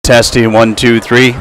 Testing 1 2 3.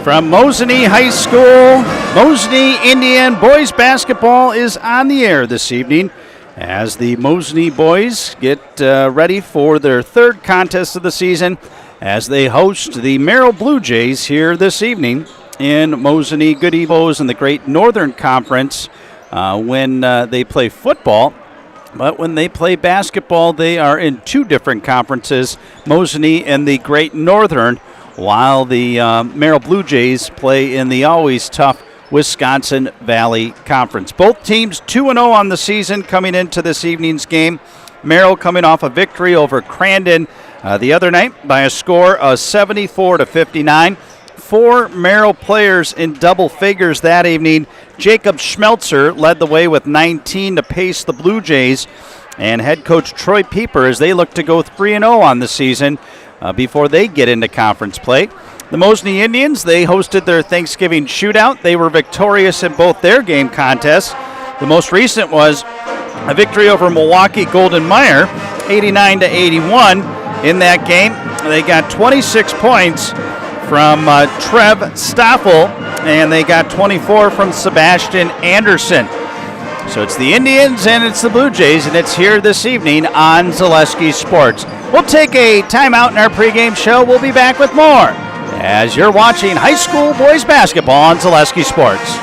From Mosinee High School, Mosinee Indian boys basketball is on the air this evening as the Mosinee boys get ready for their third contest of the season as they host the Merrill Blue Jays here this evening in Mosinee. Good Evos in the Great Northern Conference when they play football. But when they play basketball, they are in two different conferences, Mosinee and the Great Northern, while the Merrill Blue Jays play in the always tough Wisconsin Valley Conference. Both teams 2-0 on the season coming into this evening's game. Merrill coming off a victory over Crandon the other night by a score of 74-59. Four Merrill players in double figures that evening. Jacob Schmelzer led the way with 19 to pace the Blue Jays, and head coach Troy Pieper as they look to go 3-0 on the season before they get into conference play. The Mosinee Indians, they hosted their Thanksgiving shootout. They were victorious in both their game contests. The most recent was a victory over Milwaukee Golden Meyer, 89-81. In that game, they got 26 points from Trev Stoffel, and they got 24 from Sebastian Anderson. So it's the Indians and it's the Blue Jays, and it's here this evening on Zaleski Sports. We'll take a timeout in our pregame show. We'll be back with more as you're watching high school boys basketball on Zaleski Sports.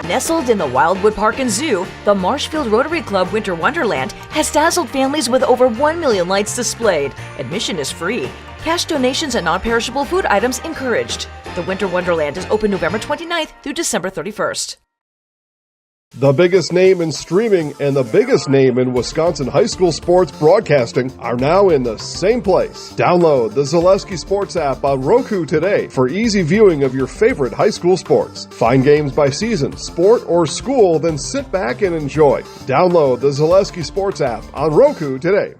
Nestled in the Wildwood Park and Zoo, the Marshfield Rotary Club Winter Wonderland has dazzled families with over 1 million lights displayed. Admission is free. Cash donations and non-perishable food items encouraged. The Winter Wonderland is open November 29th through December 31st. The biggest name in streaming and the biggest name in Wisconsin high school sports broadcasting are now in the same place. Download the Zaleski Sports app on Roku today for easy viewing of your favorite high school sports. Find games by season, sport, or school, then sit back and enjoy. Download the Zaleski Sports app on Roku today.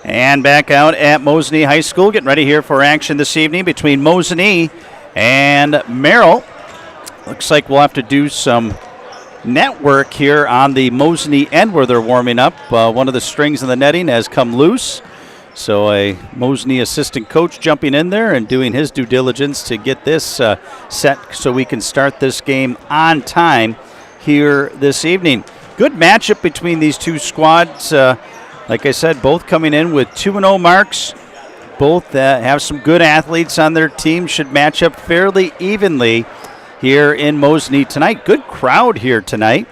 And back out at Mosinee High School, getting ready here for action this evening between Mosinee and Merrill. Looks like we'll have to do some network here on the Mosinee end where they're warming up. One of the strings in the netting has come loose. So a Mosinee assistant coach jumping in there and doing his due diligence to get this set so we can start this game on time here this evening. Good matchup between these two squads. Like I said, both coming in with 2-0 marks. Both have some good athletes on their team. Should match up fairly evenly here in Mosinee tonight. Good crowd here tonight.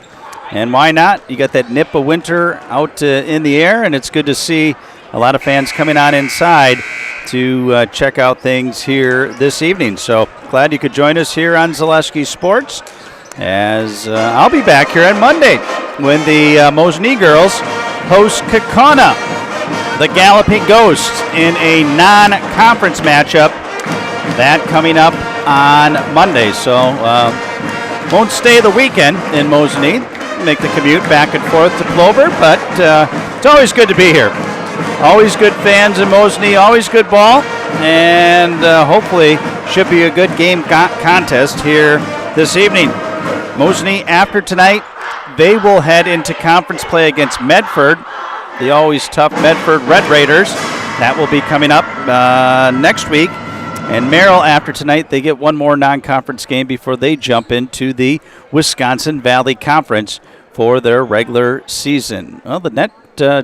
And why not? You got that nip of winter out in the air, and it's good to see a lot of fans coming on inside to check out things here this evening. So glad you could join us here on Zaleski Sports, as I'll be back here on Monday when the Mosinee girls host Kaukauna, the Galloping Ghosts, in a non-conference matchup. That coming up on Monday. So won't stay the weekend in Mosinee. Make the commute back and forth to Plover, but it's always good to be here. Always good fans in Mosinee, always good ball, and hopefully should be a good game contest here this evening. Mosinee, after tonight, they will head into conference play against Medford, the always tough Medford Red Raiders. That will be coming up next week. And Merrill, after tonight, they get one more non-conference game before they jump into the Wisconsin Valley Conference for their regular season. Well, the net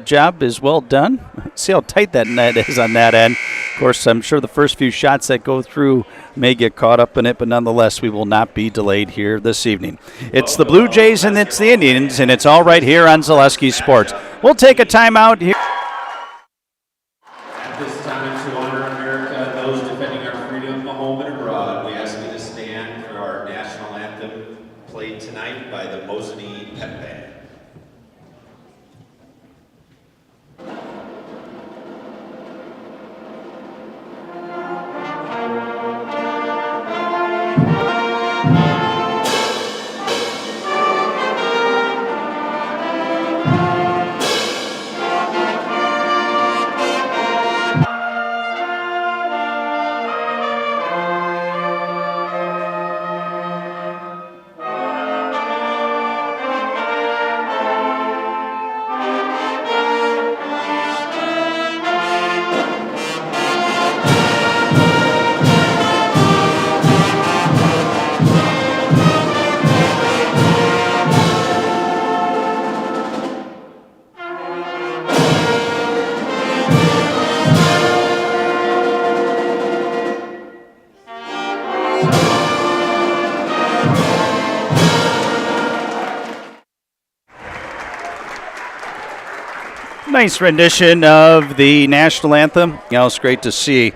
job is well done. See how tight that net is on that end. Of course, I'm sure the first few shots that go through may get caught up in it, but nonetheless, we will not be delayed here this evening. It's the Blue Jays and it's the Indians, and it's all right here on Zaleski Sports. We'll take a timeout here. At this time, to honor America, those defending our freedom home and abroad, we ask you to stand for our national anthem played tonight. tonight by the Mosinee Pep Band. Nice rendition of the national anthem. It's great to see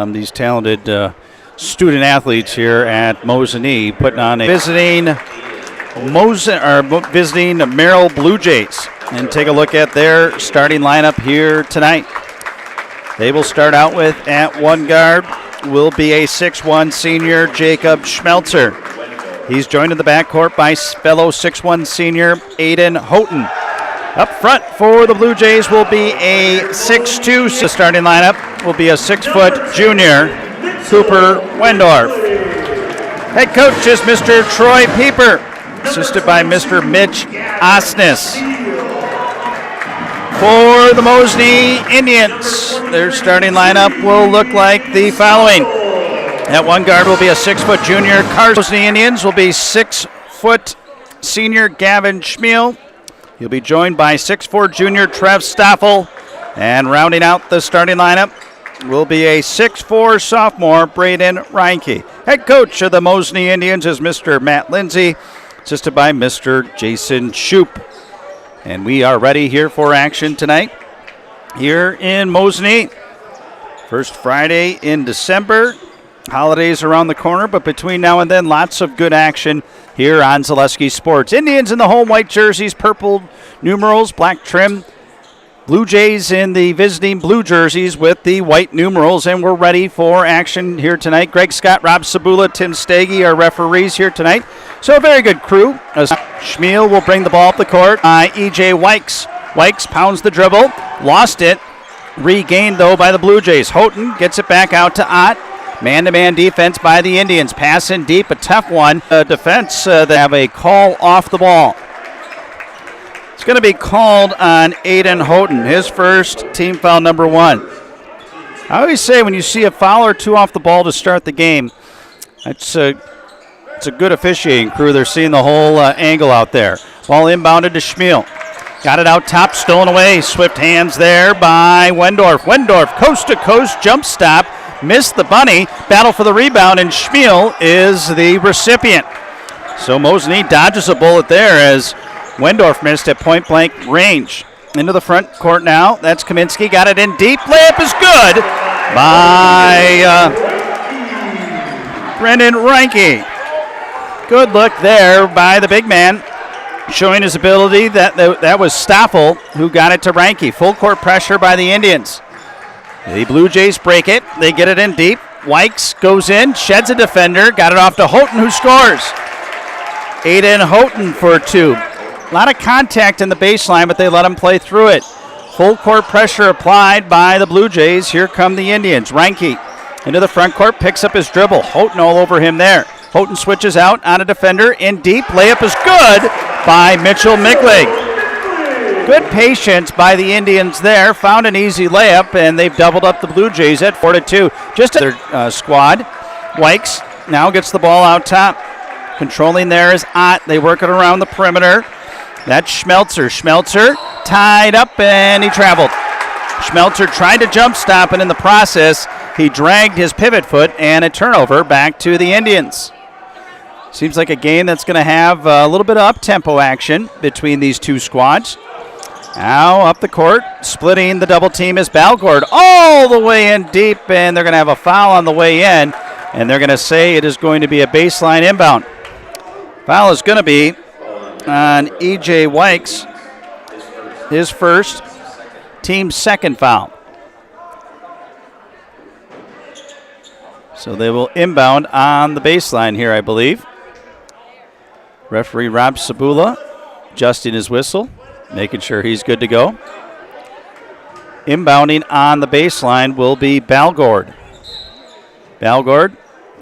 these talented student athletes here at Mosinee putting on a visiting Merrill Blue Jays. And take a look at their starting lineup here tonight. They will start out with, at one guard, will be a 6'1 senior Jacob Schmelzer. He's joined in the backcourt by fellow 6'1 senior Aiden Houghton. Up front for the Blue Jays will be a 6'2 starting lineup. Will be a 6' junior Cooper Wendorf. Head coach is Mr. Troy Pieper, assisted by Mr. Mitch Osnes. For the Mosinee Indians, their starting lineup will look like the following. At one guard will be a 6' junior Mosinee Indians will be 6' senior Gavin Schmiel. He'll be joined by 6'4 junior Trev Stoffel. And rounding out the starting lineup will be a 6'4 sophomore Braden Reinke. Head coach of the Mosinee Indians is Mr. Matt Lindsay, assisted by Mr. Jason Shoup. And we are ready here for action tonight here in Mosinee. First Friday in December. Holidays around the corner, but between now and then, lots of good action here on Zaleski Sports. Indians in the home white jerseys, purple numerals, black trim. Blue Jays in the visiting blue jerseys with the white numerals, and we're ready for action here tonight. Greg Scott, Rob Sabula, Tim Staggy are referees here tonight. So a very good crew. Schmiel will bring the ball up the court. E.J. Wykes. Wykes pounds the dribble, lost it, regained though by the Blue Jays. Houghton gets it back out to Ott. Man-to-man defense by the Indians. Pass in deep, a tough one. Defense, they have a call off the ball. It's going to be called on Aiden Houghton, his first team foul number 1. I always say when you see a foul or two off the ball to start the game, it's a good officiating crew. They're seeing the whole angle out there. Ball inbounded to Schmiel. Got it out top, stolen away. Swift hands there by Wendorf. Wendorf, coast-to-coast jump stop. Missed the bunny, battle for the rebound, and Schmiel is the recipient. So Mosinee dodges a bullet there as Wendorf missed at point-blank range. Into the front court now. That's Kaminsky. Got it in deep. Layup is good by Brendan Reinke. Good look there by the big man, showing his ability. That was Stoffel who got it to Reinke. Full court pressure by the Indians. The Blue Jays break it. They get it in deep. Wykes goes in, sheds a defender, got it off to Houghton, who scores. Aiden Houghton for 2. A lot of contact in the baseline, but they let him play through it. Full court pressure applied by the Blue Jays. Here come the Indians. Reinke into the front court, picks up his dribble. Houghton all over him there. Houghton switches out on a defender in deep. Layup is good by Mitchell Micklig. Good patience by the Indians there. Found an easy layup, and they've doubled up the Blue Jays at 4-2. Just their squad. Wykes now gets the ball out top. Controlling there is Ott. They work it around the perimeter. That's Schmelzer. Schmelzer tied up, and he traveled. Schmelzer tried to jump stop, and in the process, he dragged his pivot foot, and a turnover back to the Indians. Seems like a game that's going to have a little bit of up-tempo action between these two squads. Now up the court, splitting the double team is Balgord all the way in deep, and they're going to have a foul on the way in, and they're going to say it is going to be a baseline inbound. Foul is going to be on E.J. Wykes, his first, team's second foul. So they will inbound on the baseline here, I believe. Referee Rob Sabula adjusting his whistle, making sure he's good to go. Inbounding on the baseline will be Balgord. Balgord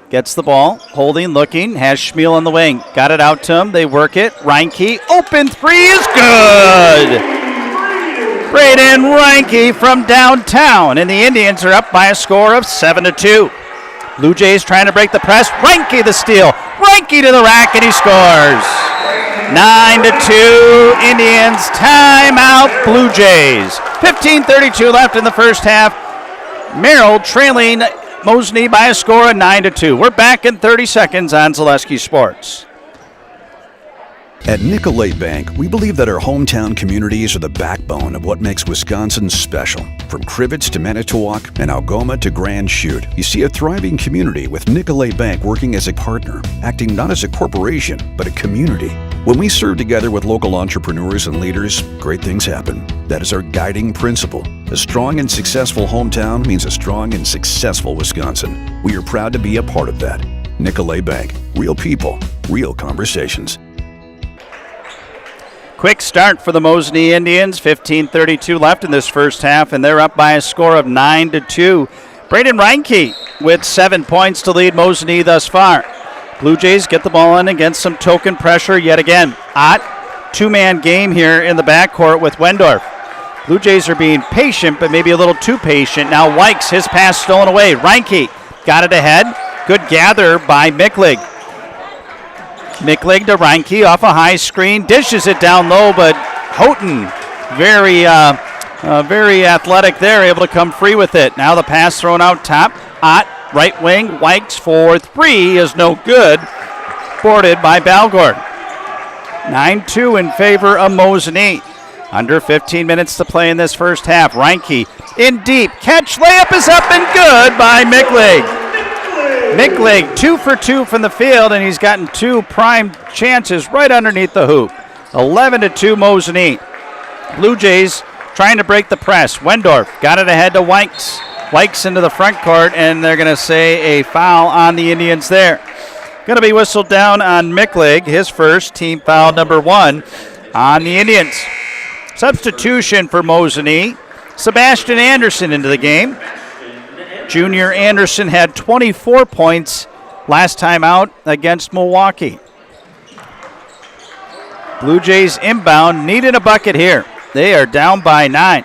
gets the ball, holding, looking, has Schmiel on the wing. Got it out to him, they work it. Reinke, open three is good! Braden Reinke from downtown, and the Indians are up by a score of 7-2. Blue Jays trying to break the press. Reinke the steal. Reinke to the rack, and he scores. 9-2, Indians, timeout, Blue Jays. 15:32 left in the first half. Merrill trailing Mosinee by a score of 9-2. We're back in 30 seconds on Zaleski Sports. At Nicolet Bank, we believe that our hometown communities are the backbone of what makes Wisconsin special. From Crivets to Manitowoc and Algoma to Grand Chute, you see a thriving community with Nicolet Bank working as a partner, acting not as a corporation, but a community. When we serve together with local entrepreneurs and leaders, great things happen. That is our guiding principle. A strong and successful hometown means a strong and successful Wisconsin. We are proud to be a part of that. Nicolet Bank. Real people, real conversations. Quick start for the Mosinee Indians. 15:32 left in this first half, and they're up by a score of 9-2. Braden Reinke with 7 points to lead Mosinee thus far. Blue Jays get the ball in against some token pressure yet again. Ott, two-man game here in the backcourt with Wendorf. Blue Jays are being patient, but maybe a little too patient. Now Wykes, his pass stolen away. Reinke got it ahead. Good gather by Miklig. Miklig to Reinke off a high screen, dishes it down low, but Houghton, very athletic there, able to come free with it. Now the pass thrown out top. Ott, right wing, Wykes for three is no good. Boarded by Balgord. 9-2 in favor of Mosinee. Under 15 minutes to play in this first half. Reinke in deep. Catch, layup is up and good by Miklig. Miklig 2 for 2 from the field, and he's gotten two prime chances right underneath the hoop. 11-2 Mosinee. Blue Jays trying to break the press. Wendorf got it ahead to Wykes. Wykes into the front court, and they're going to say a foul on the Indians there. Going to be whistled down on Miklig, his first, team foul number 1 on the Indians. Substitution for Mosinee. Sebastian Anderson into the game. Junior Anderson had 24 points last time out against Milwaukee. Blue Jays inbound, needed a bucket here. They are down by 9.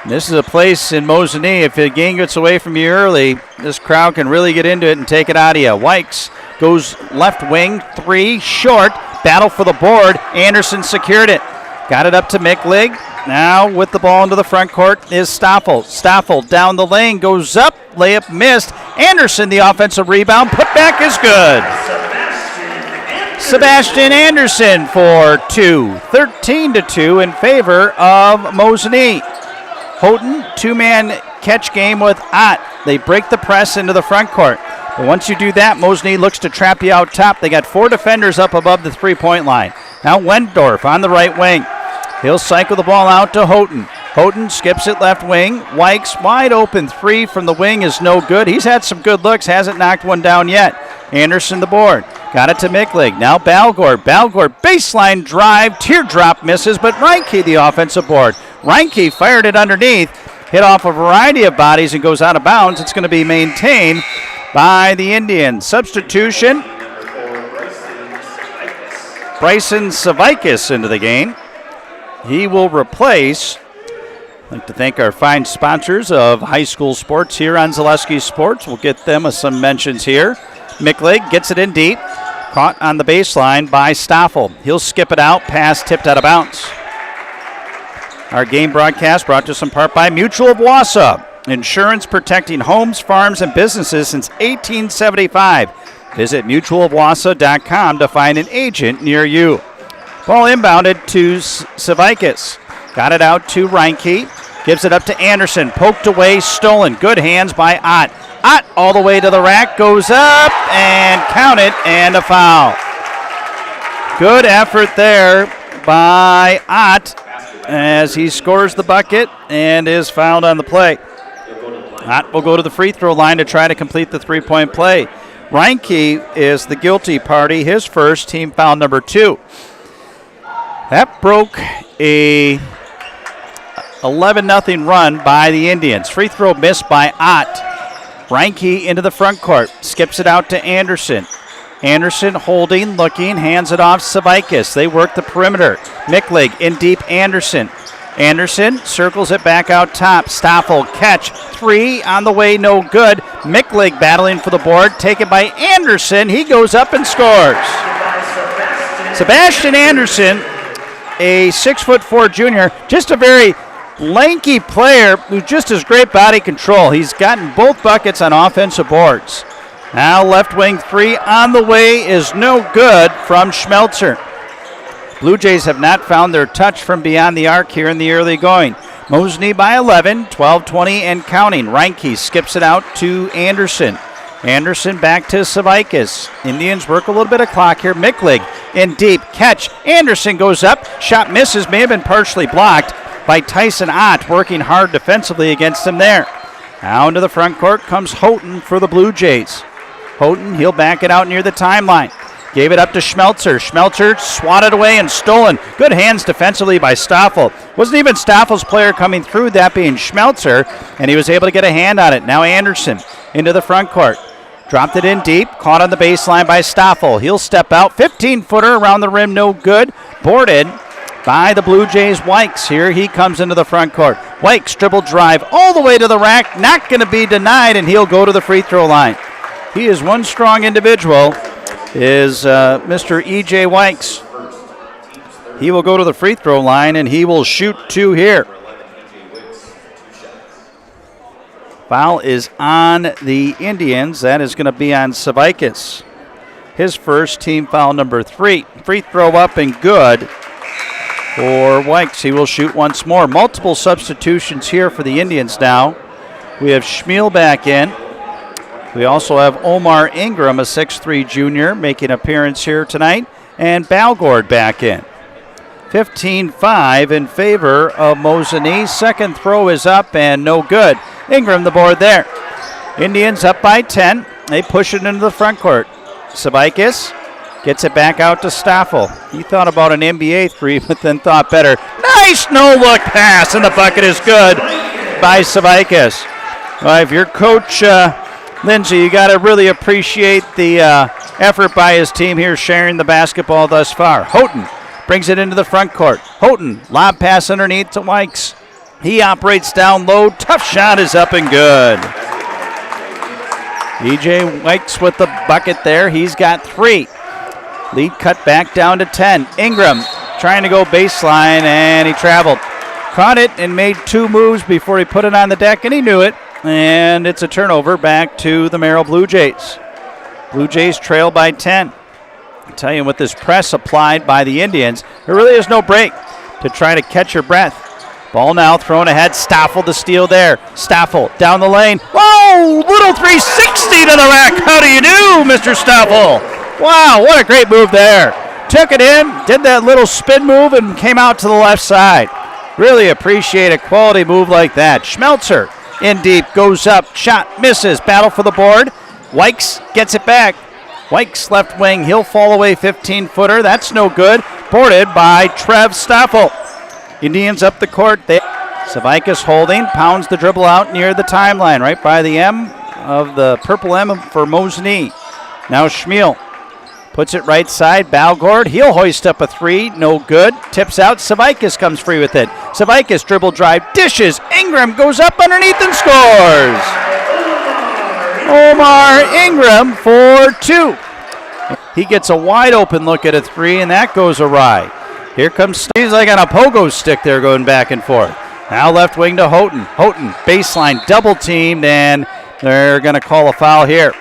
This is a place in Mosinee, if the game gets away from you early, this crowd can really get into it and take it out of you. Wykes goes left wing, three, short, battle for the board. Anderson secured it. Got it up to Miklig. Now with the ball into the front court is Stoffel. Stoffel down the lane, goes up, layup missed. Anderson, the offensive rebound, put back is good. Sebastian Anderson for 2. 13-2 in favor of Mosinee. Houghton, two-man catch game with Ott. They break the press into the front court. But once you do that, Mosinee looks to trap you out top. They got 4 defenders up above the three-point line. Now Wendorf on the right wing. He'll cycle the ball out to Houghton. Houghton skips it left wing. Wykes wide open three from the wing is no good. He's had some good looks, hasn't knocked one down yet. Anderson the board. Got it to Miklig. Now Balgord. Balgord baseline drive. Teardrop misses, but Reinke the offensive board. Reinke fired it underneath. Hit off a variety of bodies and goes out of bounds. It's going to be maintained by the Indians. Substitution. Bryson Savikis into the game. He will replace. I'd like to thank our fine sponsors of high school sports here on Zaleski Sports. We'll get them some mentions here. Miklig gets it in deep. Caught on the baseline by Stoffel. He'll skip it out. Pass tipped out of bounds. Our game broadcast brought to us in part by Mutual of Wausau. Insurance protecting homes, farms, and businesses since 1875. Visit mutualofwausau.com to find an agent near you. Ball inbounded to Savikis. Got it out to Reinke. Gives it up to Anderson. Poked away, stolen. Good hands by Ott. Ott all the way to the rack. Goes up and count it, and a foul. Good effort there by Ott as he scores the bucket and is fouled on the play. Ott will go to the free throw line to try to complete the three-point play. Reinke is the guilty party, his first, team foul number 2. That broke a 11-0 run by the Indians. Free throw missed by Ott. Reinke into the front court, skips it out to Anderson. Anderson holding, looking, hands it off Savaitis. They work the perimeter. Micklig in deep, Anderson. Anderson circles it back out top. Stoffel catch. 3 on the way, no good. Micklig battling for the board. Taken by Anderson. He goes up and scores. Sebastian Anderson, a 6'4" junior, just a very lanky player who just has great body control. He's gotten both buckets on offensive boards. Now left wing 3 on the way is no good from Schmelzer. Blue Jays have not found their touch from beyond the arc here in the early going. Mosinee by 11, 12-20 and counting. Reinke skips it out to Anderson. Anderson back to Savaitis. Indians work a little bit of clock here. Micklig in deep, catch. Anderson goes up, shot misses, may have been partially blocked by Tyson Ott, working hard defensively against him there. Now into the front court comes Houghton for the Blue Jays. Houghton, he'll back it out near the timeline. Gave it up to Schmelzer. Schmelzer swatted away and stolen. Good hands defensively by Stoffel. Wasn't even Stoffel's player coming through, that being Schmelzer, and he was able to get a hand on it. Now Anderson into the front court. Dropped it in deep, caught on the baseline by Stoffel. He'll step out, 15-footer around the rim, no good. Boarded by the Blue Jays' Wykes. Here he comes into the front court. Wykes dribble drive all the way to the rack, not going to be denied, and he'll go to the free throw line. He is one strong individual, is Mr. E.J. Wykes. He will go to the free throw line, and he will shoot 2 here. Foul is on the Indians. That is going to be on Savaitis. His first, team foul number 3. Free throw up and good for Wykes. He will shoot once more. Multiple substitutions here for the Indians now. We have Schmiel back in. We also have Omar Ingram, a 6'3" junior, making an appearance here tonight, and Balgord back in. 15-5 in favor of Mosinee. Second throw is up and no good. Ingram the board there. Indians up by 10. They push it into the front court. Savaitis gets it back out to Stoffel. He thought about an NBA 3, but then thought better. Nice no-look pass, and the bucket is good by Savaitis. Well, if you're Coach Lindsay, you got to really appreciate the effort by his team here sharing the basketball thus far. Houghton brings it into the front court. Houghton, lob pass underneath to Wykes. He operates down low. Tough shot is up and good. E.J. Wykes with the bucket there. He's got 3. Lead cut back down to 10. Ingram trying to go baseline, and he traveled. Caught it and made 2 moves before he put it on the deck, and he knew it. And it's a turnover back to the Merrill Blue Jays. Blue Jays trail by 10. I tell you, with this press applied by the Indians, there really is no break to try to catch your breath. Ball now thrown ahead. Stoffel to steal there. Stoffel down the lane. Whoa! Little 360 to the rack. How do you do, Mr. Stoffel? Wow, what a great move there. Took it in, did that little spin move, and came out to the left side. Really appreciate a quality move like that. Schmelzer in deep, goes up, shot, misses, battle for the board. Wykes gets it back. Wykes left wing, he'll fall away, 15-footer. That's no good. Boarded by Trev Stoffel. Indians up the court. Savaitis holding, pounds the dribble out near the timeline, right by the M of the purple M for Mosinee. Now Schmiel puts it right side. Balgord, he'll hoist up a 3, no good. Tips out, Savaitis comes free with it. Savaitis dribble drive, dishes. Ingram goes up underneath and scores. Omar Ingram for 2. He gets a wide open look at a 3, and that goes awry. Here comes, he's like on a pogo stick there going back and forth. Now left wing to Houghton. Houghton, baseline, double teamed, and they're going to call a foul here.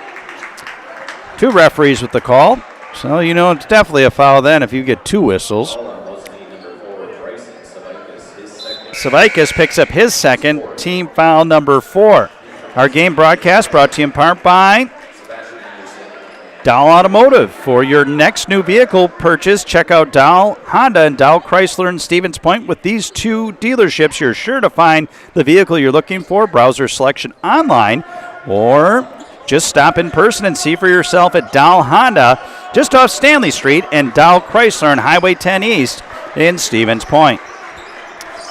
2 referees with the call. So, you know, it's definitely a foul then if you get 2 whistles. Savaitis picks up his second, team foul number 4. Our game broadcast brought to you in part by Dow Automotive. For your next new vehicle purchase, check out Dow Honda and Dow Chrysler in Stevens Point. With these two dealerships, you're sure to find the vehicle you're looking for. Browse their selection online or just stop in person and see for yourself at Dow Honda just off Stanley Street and Dow Chrysler on Highway 10 East in Stevens Point.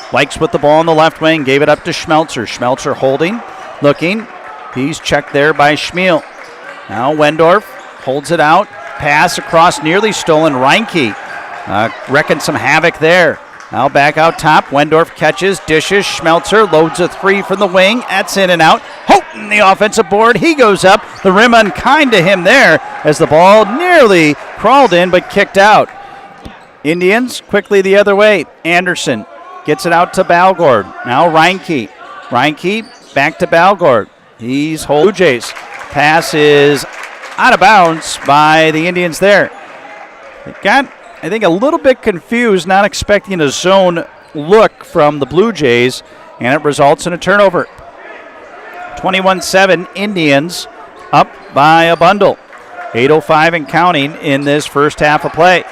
Wykes with the ball in the left wing, gave it up to Schmelzer. Schmelzer holding, looking. He's checked there by Schmiel. Now Wendorf holds it out. Pass across, nearly stolen. Reinke wrecking some havoc there. Now back out top. Wendorf catches, dishes. Schmelzer loads a three from the wing. That's in and out. Houghton, the offensive board. He goes up. The rim unkind to him there as the ball nearly crawled in but kicked out. Indians quickly the other way. Anderson gets it out to Balgord. Now Reinke. Reinke back to Balgord. He's Blue Jays. Pass is out of bounds by the Indians there. They got, I think, a little bit confused, not expecting a zone look from the Blue Jays, and it results in a turnover. 21-7, Indians up by a bundle. 8:05 and counting in this first half of play.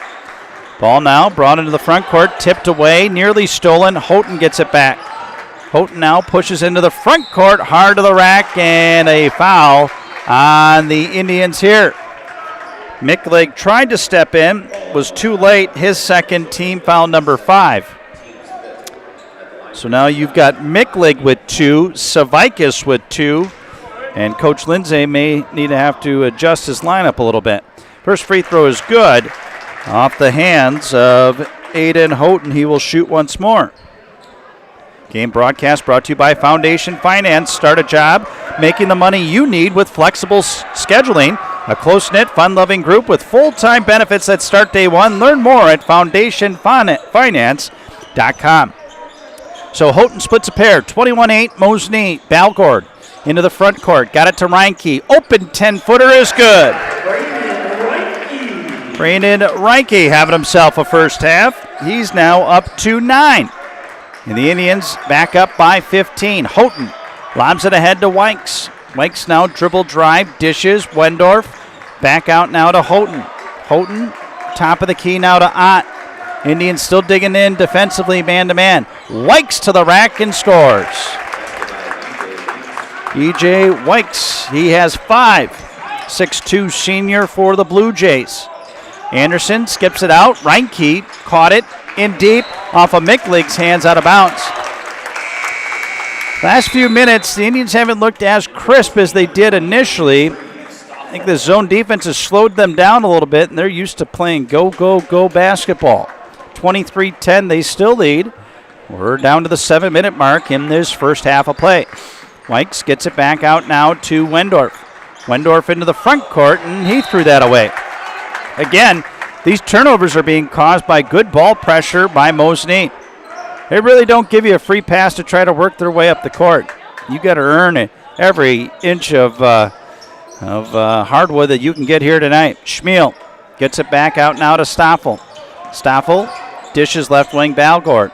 Ball now brought into the front court, tipped away, nearly stolen. Houghton gets it back. Houghton now pushes into the front court, hard to the rack, and a foul on the Indians here. Mickleg tried to step in, was too late. His second, team foul number 5. So now you've got Mickleg with 2, Savaitis with 2, and Coach Lindsay may need to have to adjust his lineup a little bit. First free throw is good. Off the hands of Aiden Houghton, he will shoot once more. Game broadcast brought to you by Foundation Finance. Start a job making the money you need with flexible scheduling. A close-knit, fun-loving group with full-time benefits that start day one. Learn more at foundationfinance.com. So Houghton splits a pair. 21-8, Mosinee. Balgord into the front court. Got it to Reinke. Open 10-footer is good. Brandon Reinke having himself a first half. He's now up to 9. And the Indians back up by 15. Houghton lobs it ahead to Wykes. Wykes now dribble drive, dishes. Wendorf back out now to Houghton. Houghton top of the key now to Ott. Indians still digging in defensively man-to-man. Wykes to the rack and scores. E.J. Wykes, he has 5. 6'2" senior for the Blue Jays. Anderson skips it out. Reinke caught it in deep off of Mickleg's hands out of bounds. Last few minutes, the Indians haven't looked as crisp as they did initially. I think the zone defense has slowed them down a little bit, and they're used to playing go, go, go basketball. 23-10, they still lead. We're down to the 7-minute mark in this first half of play. Wykes gets it back out now to Wendorf. Wendorf into the front court, and he threw that away. Again, these turnovers are being caused by good ball pressure by Mosinee. They really don't give you a free pass to try to work their way up the court. You got to earn it, every inch of hardwood that you can get here tonight. Schmiel gets it back out now to Stoffel. Stoffel dishes left wing Balgord.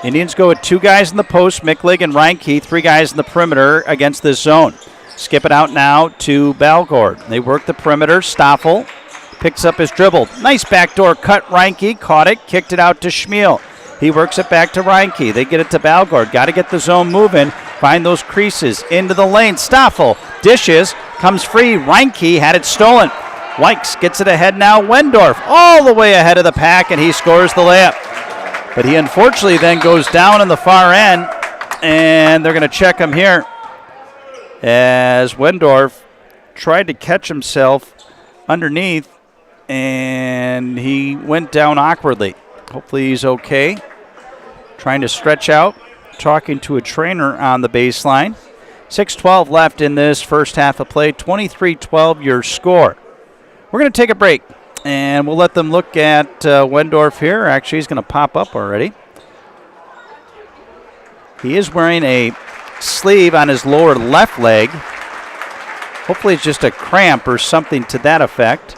Indians go with 2 guys in the post, Mickleg and Reinke, 3 guys in the perimeter against this zone. Skip it out now to Balgord. They work the perimeter. Stoffel picks up his dribble. Nice backdoor cut. Reinke caught it, kicked it out to Schmiel. He works it back to Reinke. They get it to Balgord. Got to get the zone moving. Find those creases. Into the lane. Stoffel dishes. Comes free. Reinke had it stolen. Wykes gets it ahead now. Wendorf all the way ahead of the pack, and he scores the layup. But he unfortunately then goes down in the far end, and they're going to check him here as Wendorf tried to catch himself underneath, and he went down awkwardly. Hopefully he's okay. Trying to stretch out, talking to a trainer on the baseline. 6:12 left in this first half of play. 23-12 your score. We're going to take a break, and we'll let them look at Wendorf here. Actually, he's going to pop up already. He is wearing a sleeve on his lower left leg. Hopefully it's just a cramp or something to that effect.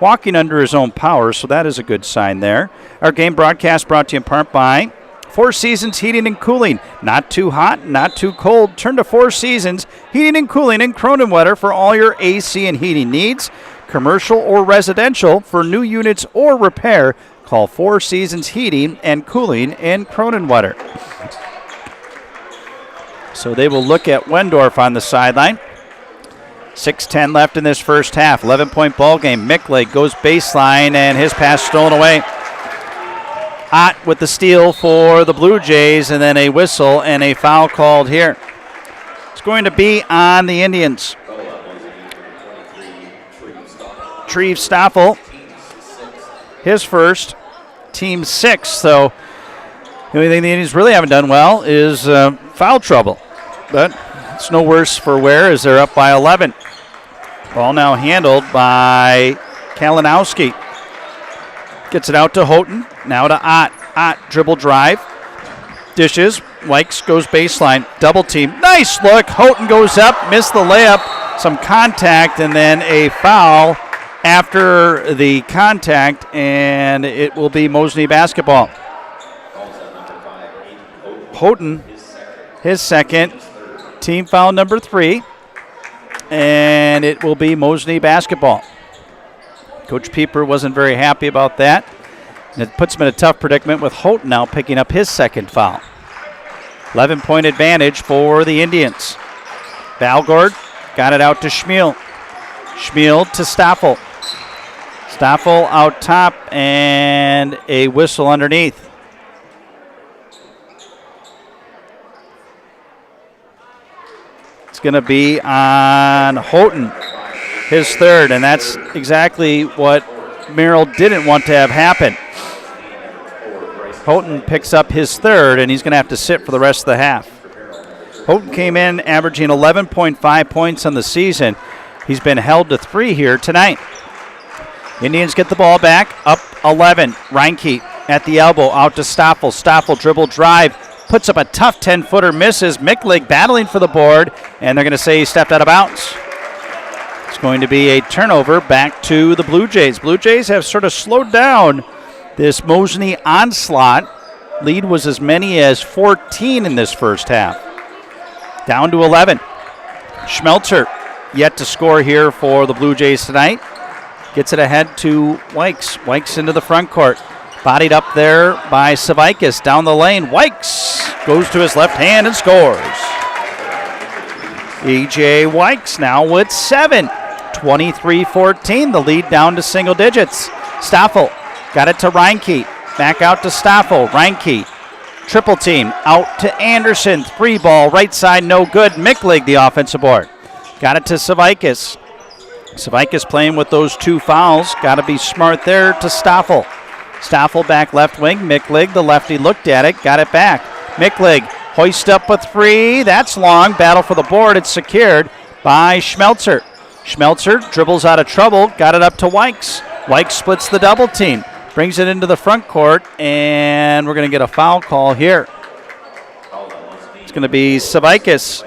Walking under his own power, so that is a good sign there. Our game broadcast brought to you in part by Four Seasons Heating and Cooling. Not too hot, not too cold. Turn to Four Seasons Heating and Cooling in Cronenwetter for all your AC and heating needs. Commercial or residential for new units or repair. Call Four Seasons Heating and Cooling in Cronenwetter. So they will look at Wendorf on the sideline. 6:10 left in this first half. 11-point ball game. Mickleg goes baseline, and his pass stolen away. Ott with the steal for the Blue Jays, and then a whistle and a foul called here. It's going to be on the Indians. Treve Stoffel, his first, team 6. So the only thing the Indians really haven't done well is foul trouble. But it's no worse for Ware as they're up by 11. Ball now handled by Kalinowski. Gets it out to Houghton. Now to Ott. Ott dribble drive. Dishes. Wykes goes baseline. Double team. Nice look. Houghton goes up. Missed the layup. Some contact and then a foul after the contact, and it will be Mosinee basketball. Houghton, his second. Team foul number 3. And it will be Mosinee basketball. Coach Pieper wasn't very happy about that. And it puts him in a tough predicament with Houghton now picking up his second foul. 11-point advantage for the Indians. Valgord got it out to Schmiel. Schmiel to Stoffel. Stoffel out top and a whistle underneath. It's going to be on Houghton, his third, and that's exactly what Merrill didn't want to have happen. Houghton picks up his third, and he's going to have to sit for the rest of the half. Houghton came in averaging 11.5 points on the season. He's been held to 3 here tonight. Indians get the ball back, up 11. Reinke at the elbow, out to Stoffel. Stoffel dribble drive. Puts up a tough 10-footer, misses. Mickleg battling for the board, and they're going to say he stepped out of bounds. It's going to be a turnover back to the Blue Jays. Blue Jays have sort of slowed down this Mosinee onslaught. Lead was as many as 14 in this first half. Down to 11. Schmelzer yet to score here for the Blue Jays tonight. Gets it ahead to Wykes. Wykes into the front court. Bodied up there by Savaitis down the lane. Wykes goes to his left hand and scores. E.J. Wykes now with 7. 23-14, the lead down to single digits. Stoffel got it to Reinke. Back out to Stoffel. Reinke, triple team, out to Anderson. 3 ball, right side, no good. Mickleg, the offensive board. Got it to Savaitis. Savaitis playing with those 2 fouls. Got to be smart there to Stoffel. Stoffel back left wing. Mickleg, the lefty, looked at it, got it back. Mickleg hoist up a 3. That's long. Battle for the board. It's secured by Schmelzer. Schmelzer dribbles out of trouble. Got it up to Wykes. Wykes splits the double team. Brings it into the front court, and we're going to get a foul call here. It's going to be Savaitis.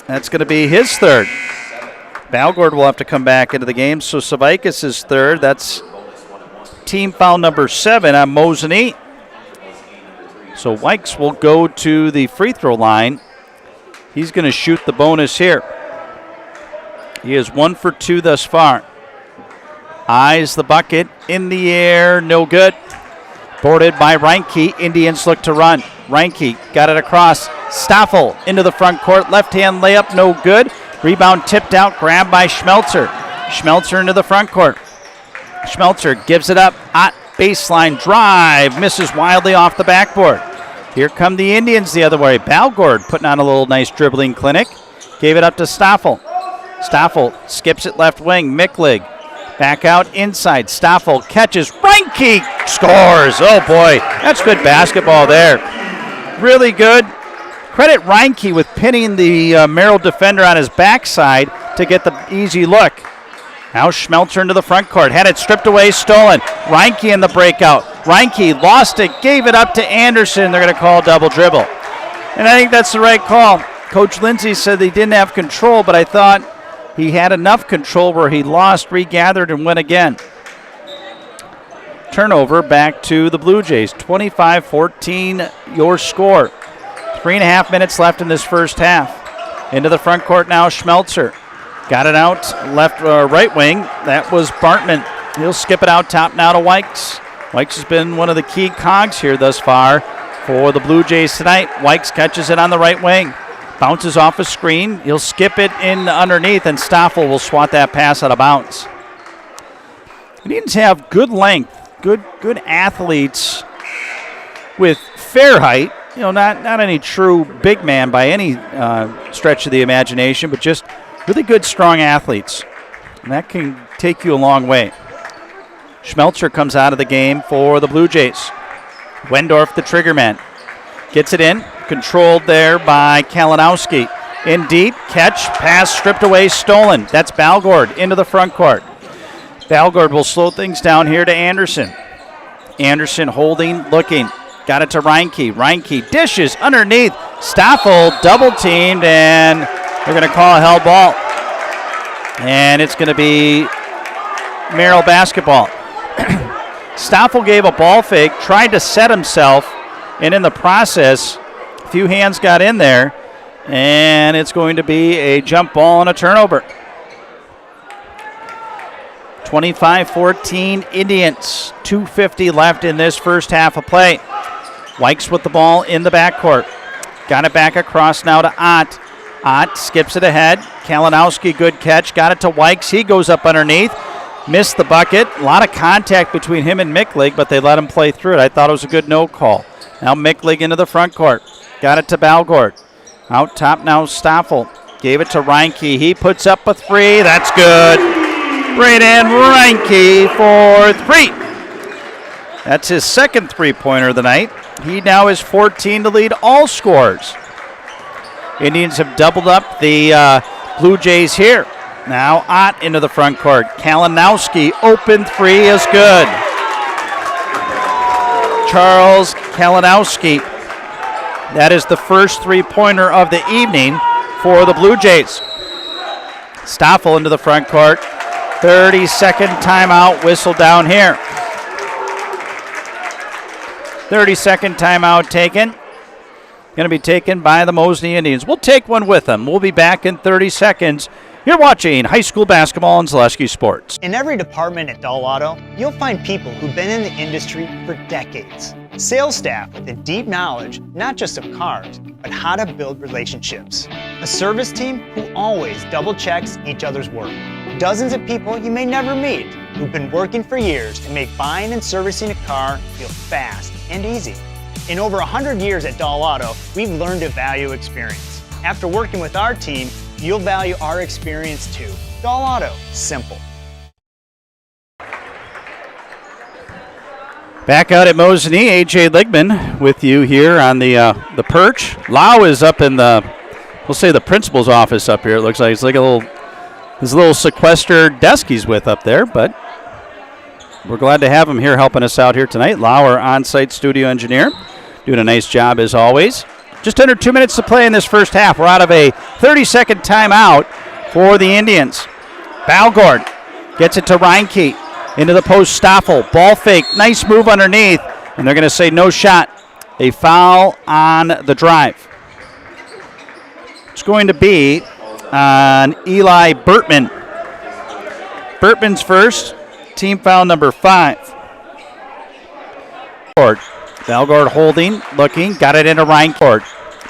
That's going to be his third. Valgord will have to come back into the game, so Savaitis is third. That's team foul number 7 on Mosinee. So Wykes will go to the free throw line. He's going to shoot the bonus here. He is 1 for 2 thus far. Eyes the bucket in the air, no good. Boarded by Reinke. Indians look to run. Reinke got it across. Stoffel into the front court. Left hand layup, no good. Rebound tipped out, grabbed by Schmelzer. Schmelzer into the front court. Schmelzer gives it up. Ott baseline drive. Misses wildly off the backboard. Here come the Indians the other way. Valgord putting on a little nice dribbling clinic. Gave it up to Stoffel. Stoffel skips it left wing. Mickleg back out inside. Stoffel catches. Reinke scores. Oh boy, that's good basketball there. Really good. Credit Reinke with pinning the Merrill defender on his backside to get the easy look. Now Schmelzer into the front court. Had it stripped away, stolen. Reinke in the breakout. Reinke lost it, gave it up to Anderson. They're going to call double dribble. And I think that's the right call. Coach Lindsay said they didn't have control, but I thought he had enough control where he lost, regathered, and went again. turnover back to the Blue Jays. 25-14 your score. 3.5 minutes left in this first half. Into the front court now, Schmelzer. Got it out right wing. That was Bartman. He'll skip it out top now to Wykes. Wykes has been one of the key cogs here thus far for the Blue Jays tonight. Wykes catches it on the right wing. Bounces off a screen. He'll skip it in underneath, and Stoffel will swat that pass out of bounds. Indians have good length, good athletes with fair height. Not any true big man by any stretch of the imagination, but just really good, strong athletes. And that can take you a long way. Schmelzer comes out of the game for the Blue Jays. Wendorf, the trigger man. Gets it in. Controlled there by Kalinowski. In deep. Catch. Pass stripped away. Stolen. That's Balgord into the front court. Balgord will slow things down here to Anderson. Anderson holding, looking. Got it to Reinke. Reinke dishes underneath. Stoffel double teamed, and they're going to call a held ball. And it's going to be Merrill basketball. Stoffel gave a ball fake, tried to set himself, and in the process, a few hands got in there, and it's going to be a jump ball and a turnover. 25-14 Indians. 2:50 left in this first half of play. Wykes with the ball in the backcourt. Got it back across now to Ott. Ott skips it ahead. Kalinowski, good catch. Got it to Wykes. He goes up underneath. Missed the bucket. A lot of contact between him and Micklig, but they let him play through it. I thought it was a good no call. Now Micklig into the front court. Got it to Balgord. Out top now Stoffel. Gave it to Reinke. He puts up a three. That's good. Braden Reinke for three. That's his second three-pointer of the night. He now is 14 to lead all scorers. Indians have doubled up the Blue Jays here. Now Ott into the front court. Kalinowski, open three is good. Charles Kalinowski. That is the first three-pointer of the evening for the Blue Jays. Stoffel into the front court. 30-second timeout whistle down here. 30-second timeout taken. Going to be taken by the Mosinee Indians. We'll take one with them. We'll be back in 30 seconds. You're watching high school basketball on Zaleski Sports. In every department at Dull Auto, you'll find people who've been in the industry for decades. Sales staff with a deep knowledge, not just of cars, but how to build relationships. A service team who always double checks each other's work. Dozens of people you may never meet who've been working for years to make buying and servicing a car feel fast and easy. In over 100 years at Dull Auto, we've learned to value experience. After working with our team, you'll value our experience too. Dull Auto, simple. Back out at Mosinee, A.J. Ligman with you here on the perch. Lau is up in we'll say the principal's office up here. It looks like it's like his little sequestered desk he's with up there, but we're glad to have him here helping us out here tonight. Lau, our on-site studio engineer, doing a nice job as always. Just under 2 minutes to play in this first half. We're out of a 30-second timeout for the Indians. Balgord gets it to Reinke. Into the post, Stoffel. Ball fake. Nice move underneath. And they're going to say no shot. A foul on the drive. It's going to be on Eli Burtman. Burtman's first. Team foul number 5. Balgord holding, looking, got it into Reinke.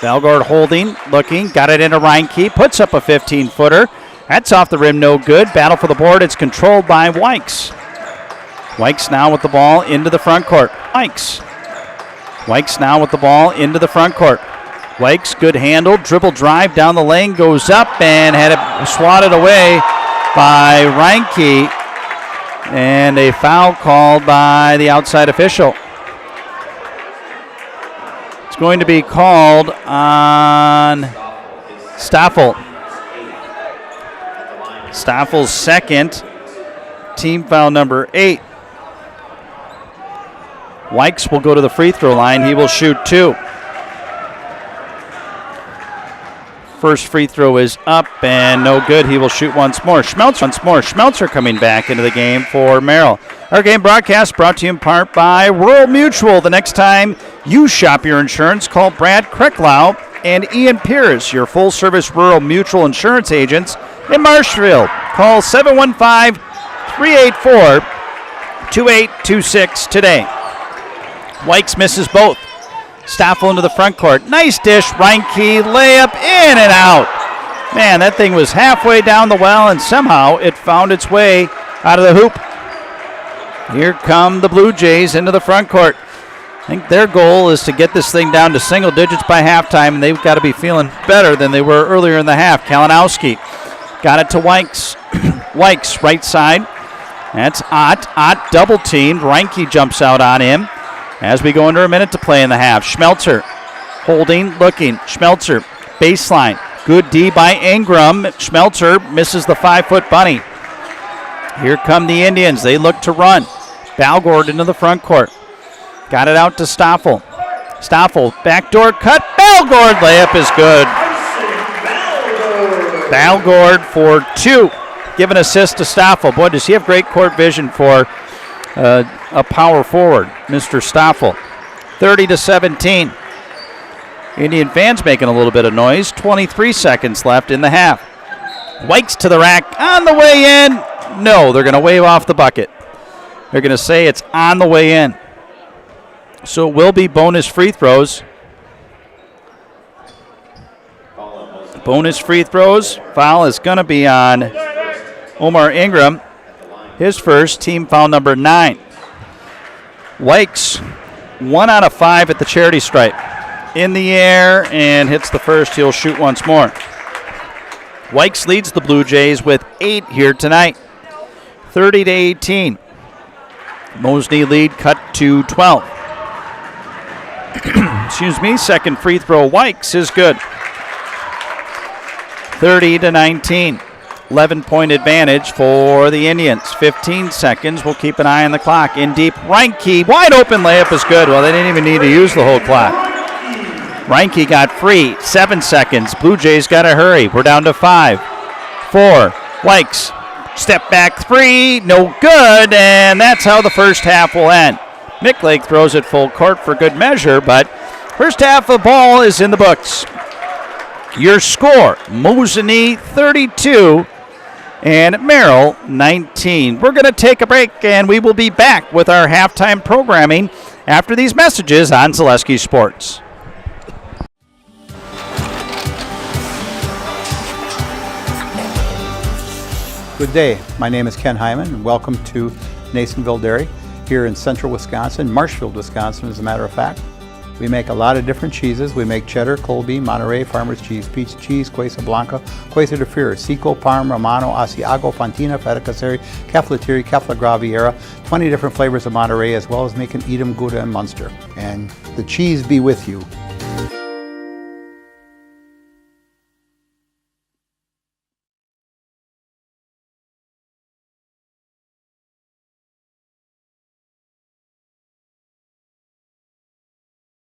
Balgord holding, looking, got it into Reinke, puts up a 15-footer. That's off the rim, no good. Battle for the board, it's controlled by Wykes. Wykes now with the ball into the front court. Wykes now with the ball into the front court. Wykes, good handle, dribble drive down the lane, goes up and had it swatted away by Reinke. And a foul called by the outside official. It's going to be called on Stoffel. Stoffel's second, team foul number 8. Wykes will go to the free throw line. He will shoot 2. First free throw is up and no good. He will shoot once more. Schmelzer coming back into the game for Merrill. Our game broadcast brought to you in part by Rural Mutual. The next time you shop your insurance, call Brad Krecklau and Ian Pierce, your full-service Rural Mutual insurance agents in Marshfield. Call 715-384-2826 today. Wykes misses both. Stoffel into the front court. Nice dish. Reinke layup in and out. Man, that thing was halfway down the well, and somehow it found its way out of the hoop. Here come the Blue Jays into the front court. I think their goal is to get this thing down to single digits by halftime, and they've got to be feeling better than they were earlier in the half. Kalinowski got it to Wykes. Wykes, right side. That's Ott. Ott double-teamed. Reinke jumps out on him as we go under a minute to play in the half. Schmelzer holding, looking. Schmelzer, baseline. Good D by Ingram. Schmelzer misses the 5-foot bunny. Here come the Indians. They look to run. Balgord into the front court. Got it out to Stoffel. Stoffel, backdoor cut. Balgord layup is good. Balgord for 2. Give an assist to Stoffel. Boy, does he have great court vision for a power forward, Mr. Stoffel. 30-17. Indian fans making a little bit of noise. 23 seconds left in the half. Wykes to the rack. On the way in. No, they're going to wave off the bucket. They're going to say it's on the way in. So it will be bonus free throws. Bonus free throws. Foul is going to be on Omar Ingram. His first, team foul number 9. Wykes, 1 out of 5 at the charity stripe. In the air and hits the first. He'll shoot once more. Wykes leads the Blue Jays with 8 here tonight. 30-18. Mosinee lead cut to 12. Excuse me, second free throw, Wykes is good. 30-19. 11-point advantage for the Indians. 15 seconds. We'll keep an eye on the clock. In deep, Reinke, wide open layup is good. Well, they didn't even need to use the whole clock. Reinke got free. 7 seconds. Blue Jays got to hurry. We're down to 5. 4. Wykes. Step back 3. No good. And that's how the first half will end. Micklake throws it full court for good measure, but first half of ball is in the books. Your score, Mosinee 32 and Merrill 19. We're going to take a break, and we will be back with our halftime programming after these messages on Zaleski Sports. Good day. My name is Ken Hyman, and welcome to Nasonville Dairy here in central Wisconsin, Marshfield, Wisconsin, as a matter of fact. We make a lot of different cheeses. We make cheddar, Colby, Monterey, Farmer's Cheese, Peach Cheese, Quesa Blanca, Quesa de Freer, Seco, Parm, Romano, Asiago, Fontina, Feta Caseri, Caflatiri, Cafla Graviera, 20 different flavors of Monterey, as well as making Edam, Gouda, and Munster. And the cheese be with you.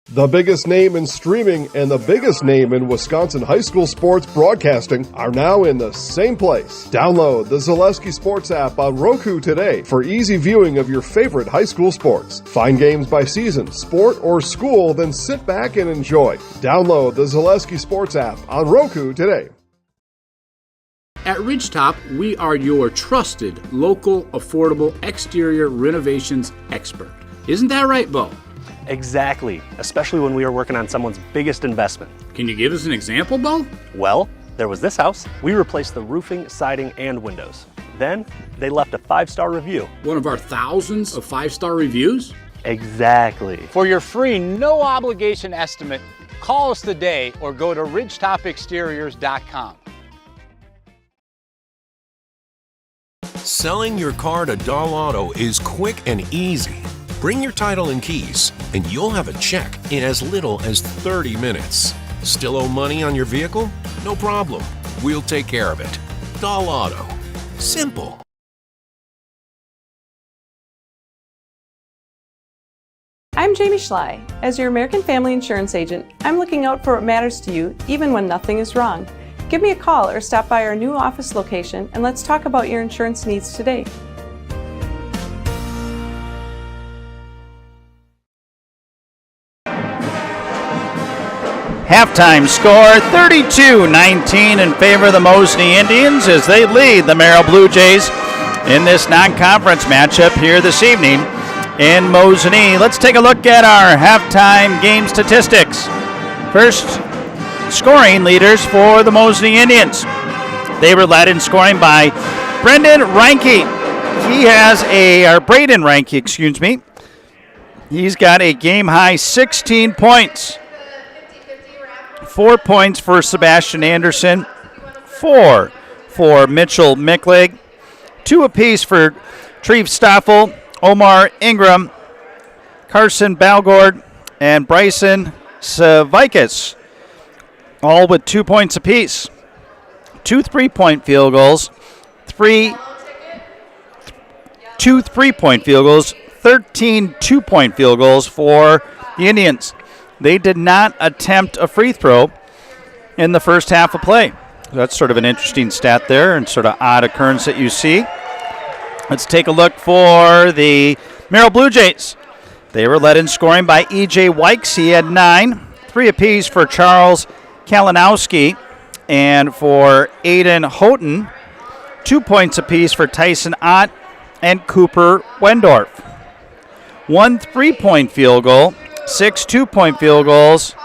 The biggest name in streaming and the biggest name in Wisconsin high school sports broadcasting are now in the same place. Download the Zaleski Sports app on Roku today for easy viewing of your favorite high school sports. Find games by season, sport, or school, then sit back and enjoy. Download the Zaleski Sports app on Roku today. At Ridgetop, we are your trusted, local, affordable exterior renovations expert. Isn't that right, Bo? Exactly, especially when we are working on someone's biggest investment. Can you give us an example, Bo? Well, there was this house. We replaced the roofing, siding, and windows. Then they left a 5-star review. One of our thousands of 5-star reviews? Exactly. For your free, no obligation estimate, call us today or go to ridgetopexteriors.com. Selling your car to Dahl Auto is quick and easy. Bring your title and keys, and you'll have a check in as little as 30 minutes. Still owe money on your vehicle? No problem. We'll take care of it. Dahl Auto. Simple. I'm Jamie Schley. As your American Family Insurance agent, I'm looking out for what matters to you, even when nothing is wrong. Give me a call or stop by our new office location, and let's talk about your insurance needs today. Halftime score 32-19 in favor of the Mosinee Indians as they lead the Merrill Blue Jays in this non-conference matchup here this evening in Mosinee. Let's take a look at our halftime game statistics. First, scoring leaders for the Mosinee Indians. They were led in scoring by Braden Reinke. He's got a game-high 16 points. 4 points for Sebastian Anderson, 4 for Mitchell Mickleg, 2 apiece for Treve Stoffel, Omar Ingram, Carson Balgord, and Bryson Savikas, all with 2 points apiece. 2 3-point field goals, 2 3-point field goals, 13 2-point field goals for the Indians. They did not attempt a free throw in the first half of play. That's sort of an interesting stat there and sort of odd occurrence that you see. Let's take a look for the Merrill Blue Jays. They were led in scoring by E.J. Wykes. He had 9, 3 apiece for Charles Kalinowski and for Aiden Houghton, 2 points apiece for Tyson Ott and Cooper Wendorf. 1 3-point field goal, 6 2-point field goals,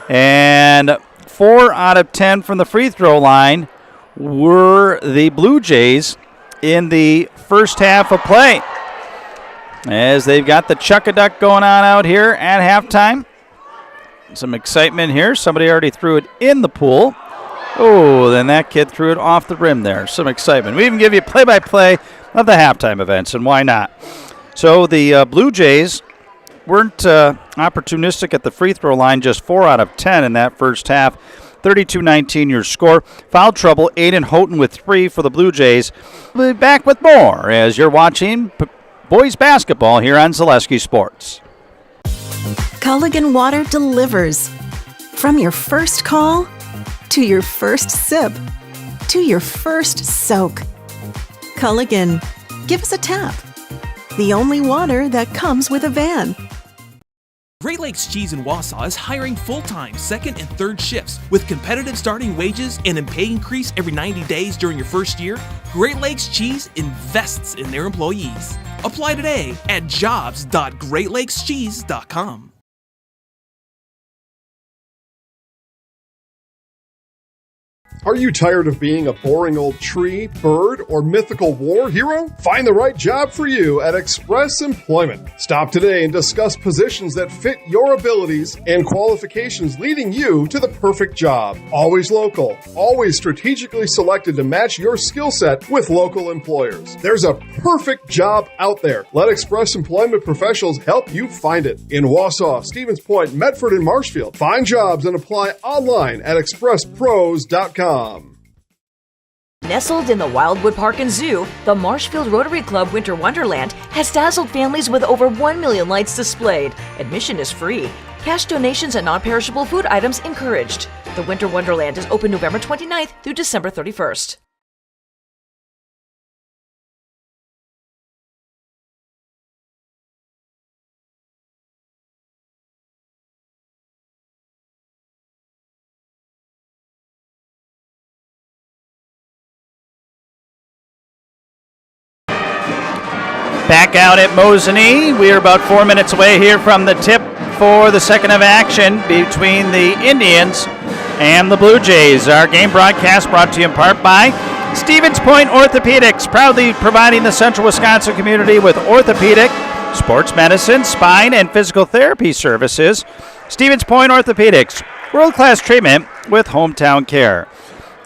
and 4 out of 10 from the free throw line were the Blue Jays in the first half of play. As they've got the chuck-a-duck going on out here at halftime. Some excitement here. Somebody already threw it in the pool. Oh, then that kid threw it off the rim there. Some excitement. We even give you play-by-play of the halftime events, and why not? So the Blue Jays weren't opportunistic at the free throw line, just 4 out of 10 in that first half. 32-19 your score. Foul trouble, Aiden Houghton with 3 for the Blue Jays. We'll be back with more as you're watching boys basketball here on Zaleski Sports. Culligan Water delivers. From your first call, to your first sip, to your first soak. Culligan, give us a tap. The only water that comes with a van. Great Lakes Cheese in Wausau is hiring full-time second and third shifts with competitive starting wages and a pay increase every 90 days during your first year. Great Lakes Cheese invests in their employees. Apply today at jobs.greatlakescheese.com. Are you tired of being a boring old tree, bird, or mythical war hero? Find the right job for you at Express Employment. Stop today and discuss positions that fit your abilities and qualifications, leading you to the perfect job. Always local, always strategically selected to match your skill set with local employers. There's a perfect job out there. Let Express Employment professionals help you find it. In Wausau, Stevens Point, Medford, and Marshfield. Find jobs and apply online at expresspros.com. Nestled in the Wildwood Park and Zoo, the Marshfield Rotary Club Winter Wonderland has dazzled families with over 1 million lights displayed. Admission is free. Cash donations and non-perishable food items encouraged. The Winter Wonderland is open November 29th through December 31st. Back out at Mosinee. We are about 4 minutes away here from the tip for the second of action between the Indians and the Blue Jays. Our game broadcast brought to you in part by Stevens Point Orthopedics, proudly providing the Central Wisconsin community with orthopedic, sports medicine, spine, and physical therapy services. Stevens Point Orthopedics, world-class treatment with hometown care.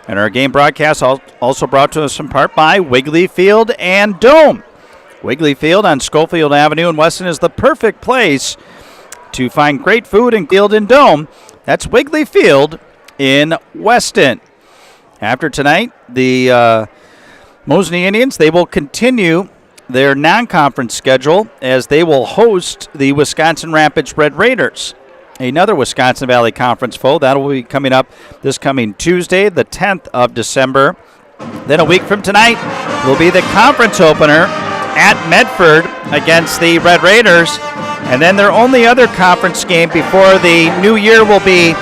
And our game broadcast also brought to us in part by Wiggly Field and Dome. Wiggly Field on Schofield Avenue in Weston is the perfect place to find great food and Field and Dome. That's Wiggly Field in Weston. After tonight, the Mosinee Indians, they will continue their non-conference schedule as they will host the Wisconsin Rapids Red Raiders, another Wisconsin Valley Conference foe. That will be coming up this coming Tuesday, the 10th of December. Then a week from tonight will be the conference opener at Medford against the Red Raiders. And then their only other conference game before the new year will be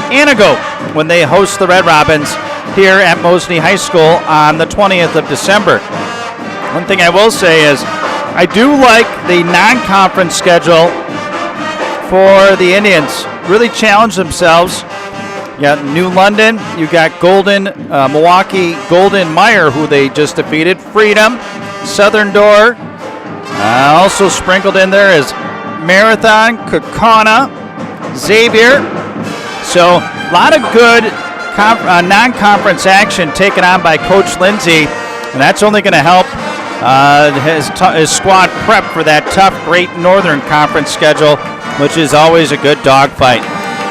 Anago when they host the Red Robins here at Mosinee High School on the 20th of December. One thing I will say is I do like the non-conference schedule for the Indians. Really challenge themselves. You got New London, you got Milwaukee Golden Meyer, who they just defeated, Freedom, Southern Door. Also sprinkled in there is Marathon, Kaukauna, Xavier. So a lot of good non-conference action taken on by Coach Lindsay, and that's only going to help his squad prep for that tough Great Northern Conference schedule, which is always a good dogfight.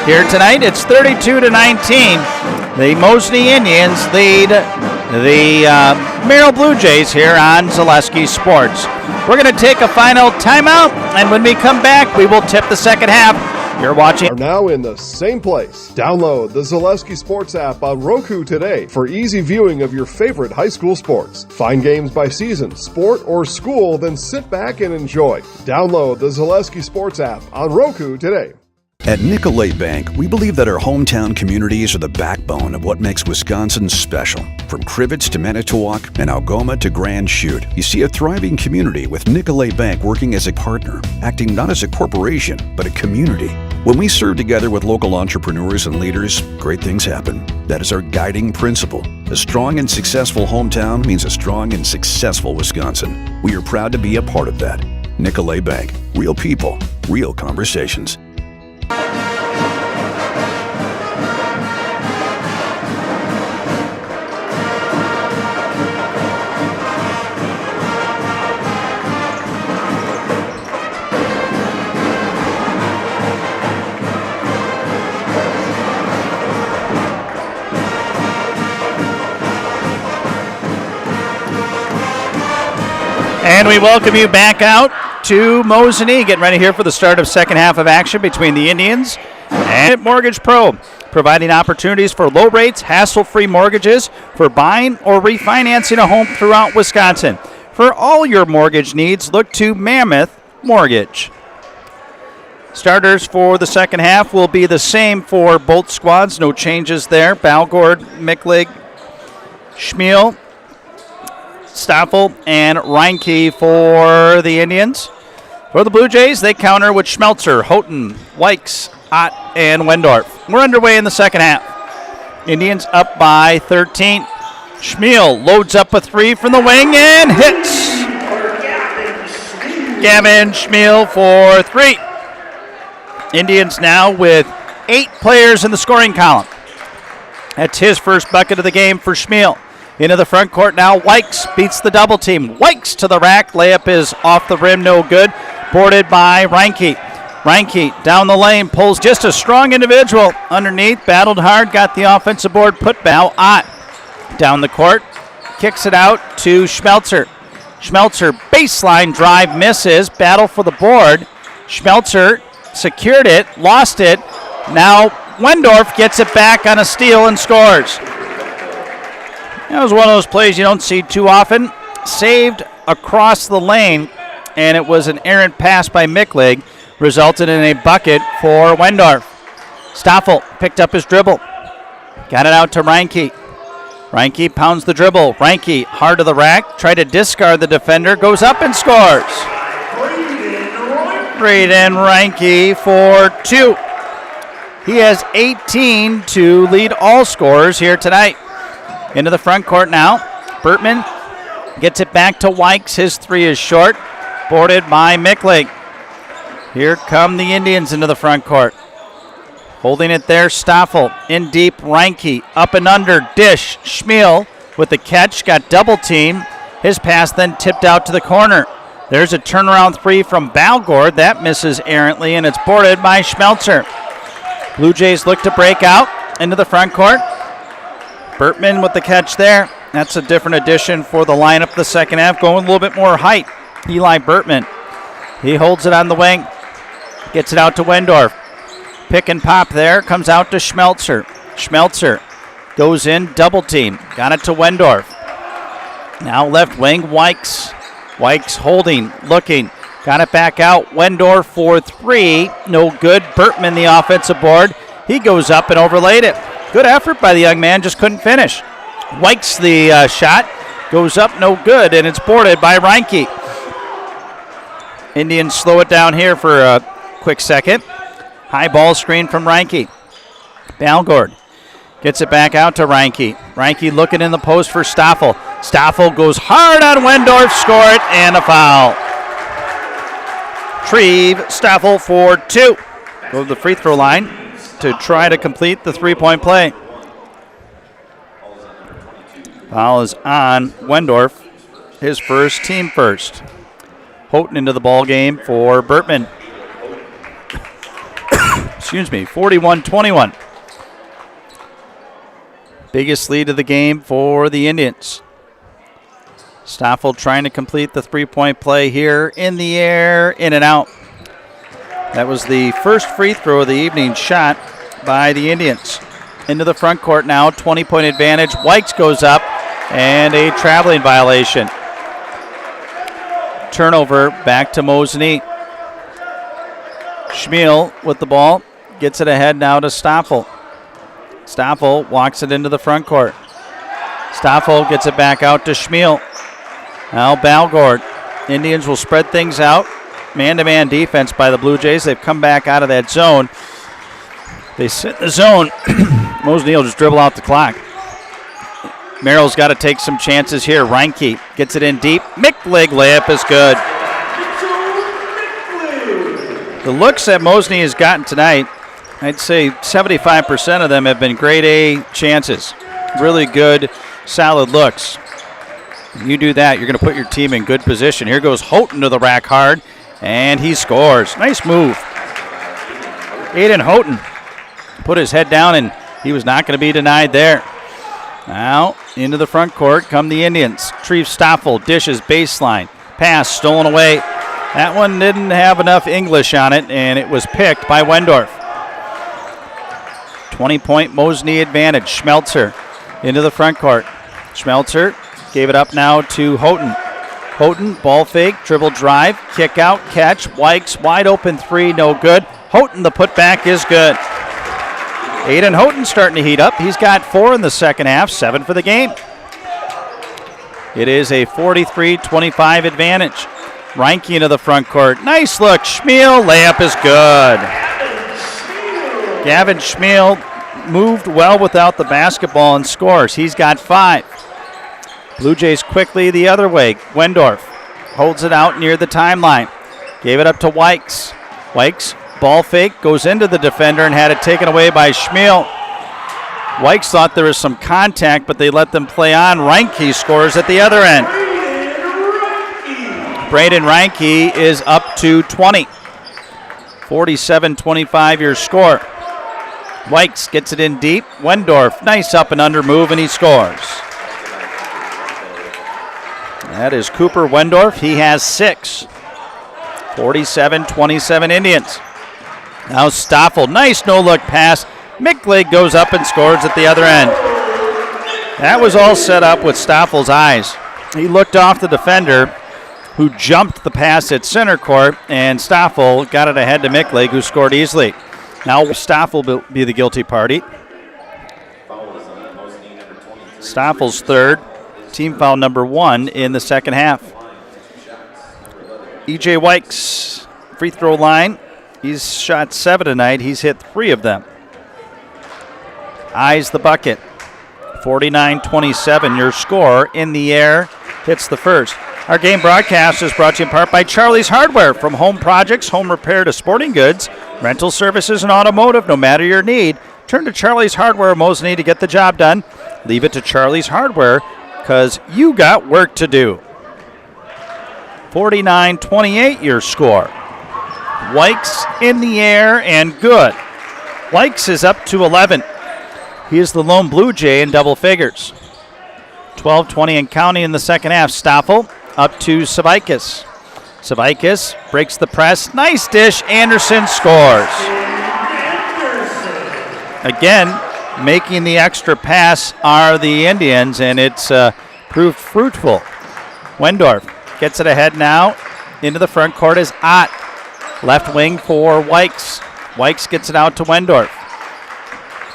Here tonight, it's 32-19. The Mosinee Indians lead the Merrill Blue Jays here on Zaleski Sports. We're going to take a final timeout, and when we come back, we will tip the second half. You're watching. Are now in the same place. Download the Zaleski Sports app on Roku today for easy viewing of your favorite high school sports. Find games by season, sport, or school, then sit back and enjoy. Download the Zaleski Sports app on Roku today. At Nicolay Bank, we believe that our hometown communities are the backbone of what makes Wisconsin special. From Crivets to Manitowoc and Algoma to Grand Chute, you see a thriving community with Nicolay Bank working as a partner, acting not as a corporation, but a community. When we serve together with local entrepreneurs and leaders, great things happen. That is our guiding principle. A strong and successful hometown means a strong and successful Wisconsin. We are proud to be a part of that. Nicolay Bank. Real people, real conversations. And we welcome you back out to Mosinee, getting ready here for the start of second half of action between the Indians and Mortgage Pro, providing opportunities for low rates, hassle-free mortgages for buying or refinancing a home throughout Wisconsin. For all your mortgage needs, look to Mammoth Mortgage. Starters for the second half will be the same for both squads. No changes there. Balgord, Micklig, Schmiel, Stoffel, and Reinke for the Indians. For the Blue Jays, they counter with Schmelzer, Houghton, Wykes, Ott, and Wendorf. We're underway in the second half. Indians up by 13. Schmiel loads up a three from the wing and hits. Gavin Schmiel for three. Indians now with 8 players in the scoring column. That's his first bucket of the game for Schmiel. Into the front court now, Wykes beats the double team. Wykes to the rack, layup is off the rim, no good. Boarded by Reinke. Reinke down the lane, pulls just a strong individual underneath, battled hard, got the offensive board, put now Ott down the court, kicks it out to Schmelzer. Schmelzer baseline drive misses, battle for the board. Schmelzer secured it, lost it. Now Wendorf gets it back on a steal and scores. That was one of those plays you don't see too often. Saved across the lane, and it was an errant pass by Micklig, resulted in a bucket for Wendorf. Stoffel picked up his dribble, got it out to Reinke. Reinke pounds the dribble. Reinke hard to the rack, tried to discard the defender, goes up and scores. Braden Reinke for 2. He has 18 to lead all scorers here tonight. Into the front court now. Bertman gets it back to Wykes. His three is short. Boarded by Micklig. Here come the Indians into the front court. Holding it there, Stoffel. In deep, Reinke. Up and under, dish. Schmiel with the catch. Got double teamed. His pass then tipped out to the corner. There's a turnaround three from Balgord. That misses errantly, and it's boarded by Schmelzer. Blue Jays look to break out into the front court. Bertman with the catch there. That's a different addition for the lineup the second half, going a little bit more height. Eli Bertman. He holds it on the wing. Gets it out to Wendorf. Pick and pop there. Comes out to Schmelzer. Schmelzer goes in, double team. Got it to Wendorf. Now left wing, Wykes. Wykes holding, looking. Got it back out. Wendorf for 3. No good. Bertman the offensive board. He goes up and overlaid it. Good effort by the young man, just couldn't finish. Wikes the shot, goes up, no good, and it's boarded by Reinke. Indians slow it down here for a quick second. High ball screen from Reinke. Balgord gets it back out to Reinke. Reinke looking in the post for Stoffel. Stoffel goes hard on Wendorf, score it, and a foul. Treve Stoffel for 2. Go to the free throw line to try to complete the three-point play. Foul is on Wendorf, his first, team first. Houghton into the ball game for Bertman. Excuse me, 41-21. Biggest lead of the game for the Indians. Stoffel trying to complete the three-point play here. In the air, in and out. That was the first free throw of the evening shot by the Indians. Into the front court now, 20-point advantage. Wikes goes up, and a traveling violation. Turnover back to Mosinee. Schmiel with the ball. Gets it ahead now to Stoffel. Stoffel walks it into the front court. Stoffel gets it back out to Schmiel. Now Balgord. Indians will spread things out. Man-to-man defense by the Blue Jays. They've come back out of that zone. They sit in the zone. Mosinee will just dribble out the clock. Merrill's got to take some chances here. Reinke gets it in deep. McLeod layup is good. The looks that Mosinee has gotten tonight, I'd say 75% of them have been grade A chances. Really good, solid looks. When you do that, you're going to put your team in good position. Here goes Houghton to the rack hard, and he scores. Nice move. Aiden Houghton put his head down, and he was not going to be denied there. Now, into the front court come the Indians. Treve Stoffel dishes baseline. Pass stolen away. That one didn't have enough English on it, and it was picked by Wendorf. 20-point Mosinee advantage. Schmelzer into the front court. Schmelzer gave it up now to Houghton. Houghton, ball fake, dribble drive, kick out, catch. Wikes, wide open three, no good. Houghton, the putback is good. Aiden Houghton starting to heat up. He's got 4 in the second half, 7 for the game. It is a 43-25 advantage. Reinke into the front court. Nice look. Schmiel, layup is good. Gavin Schmiel moved well without the basketball and scores. He's got 5. Blue Jays quickly the other way. Wendorf holds it out near the timeline. Gave it up to Wikes. Wikes, ball fake, goes into the defender and had it taken away by Schmiel. Wikes thought there was some contact, but they let them play on. Reinke scores at the other end. Braden Reinke is up to 20. 47-25 your score. Wikes gets it in deep. Wendorf, nice up and under move, and he scores. That is Cooper Wendorf. He has 6. 47-27 Indians. Now Stoffel, nice no-look pass. McLeod goes up and scores at the other end. That was all set up with Stoffel's eyes. He looked off the defender, who jumped the pass at center court, and Stoffel got it ahead to McLeod, who scored easily. Now Stoffel will be the guilty party. Stoffel's third, team foul number 1 in the second half. E.J. Wikes, free throw line. He's shot 7 tonight. He's hit 3 of them. Eyes the bucket. 49-27, your score. In the air, hits the first. Our game broadcast is brought to you in part by Charlie's Hardware. From home projects, home repair to sporting goods, rental services, and automotive, no matter your need, turn to Charlie's Hardware Mosinee to get the job done. Leave it to Charlie's Hardware, because you got work to do. 49-28 your score. Wikes in the air and good. Wikes is up to 11. He is the lone Blue Jay in double figures. 12-20 and counting in the second half. Stoffel up to Savaitis. Savaitis breaks the press. Nice dish. Anderson scores. Again, making the extra pass are the Indians, and it's proved fruitful. Wendorf gets it ahead now. Into the front court is Ott. Left wing for Wikes. Wikes gets it out to Wendorf.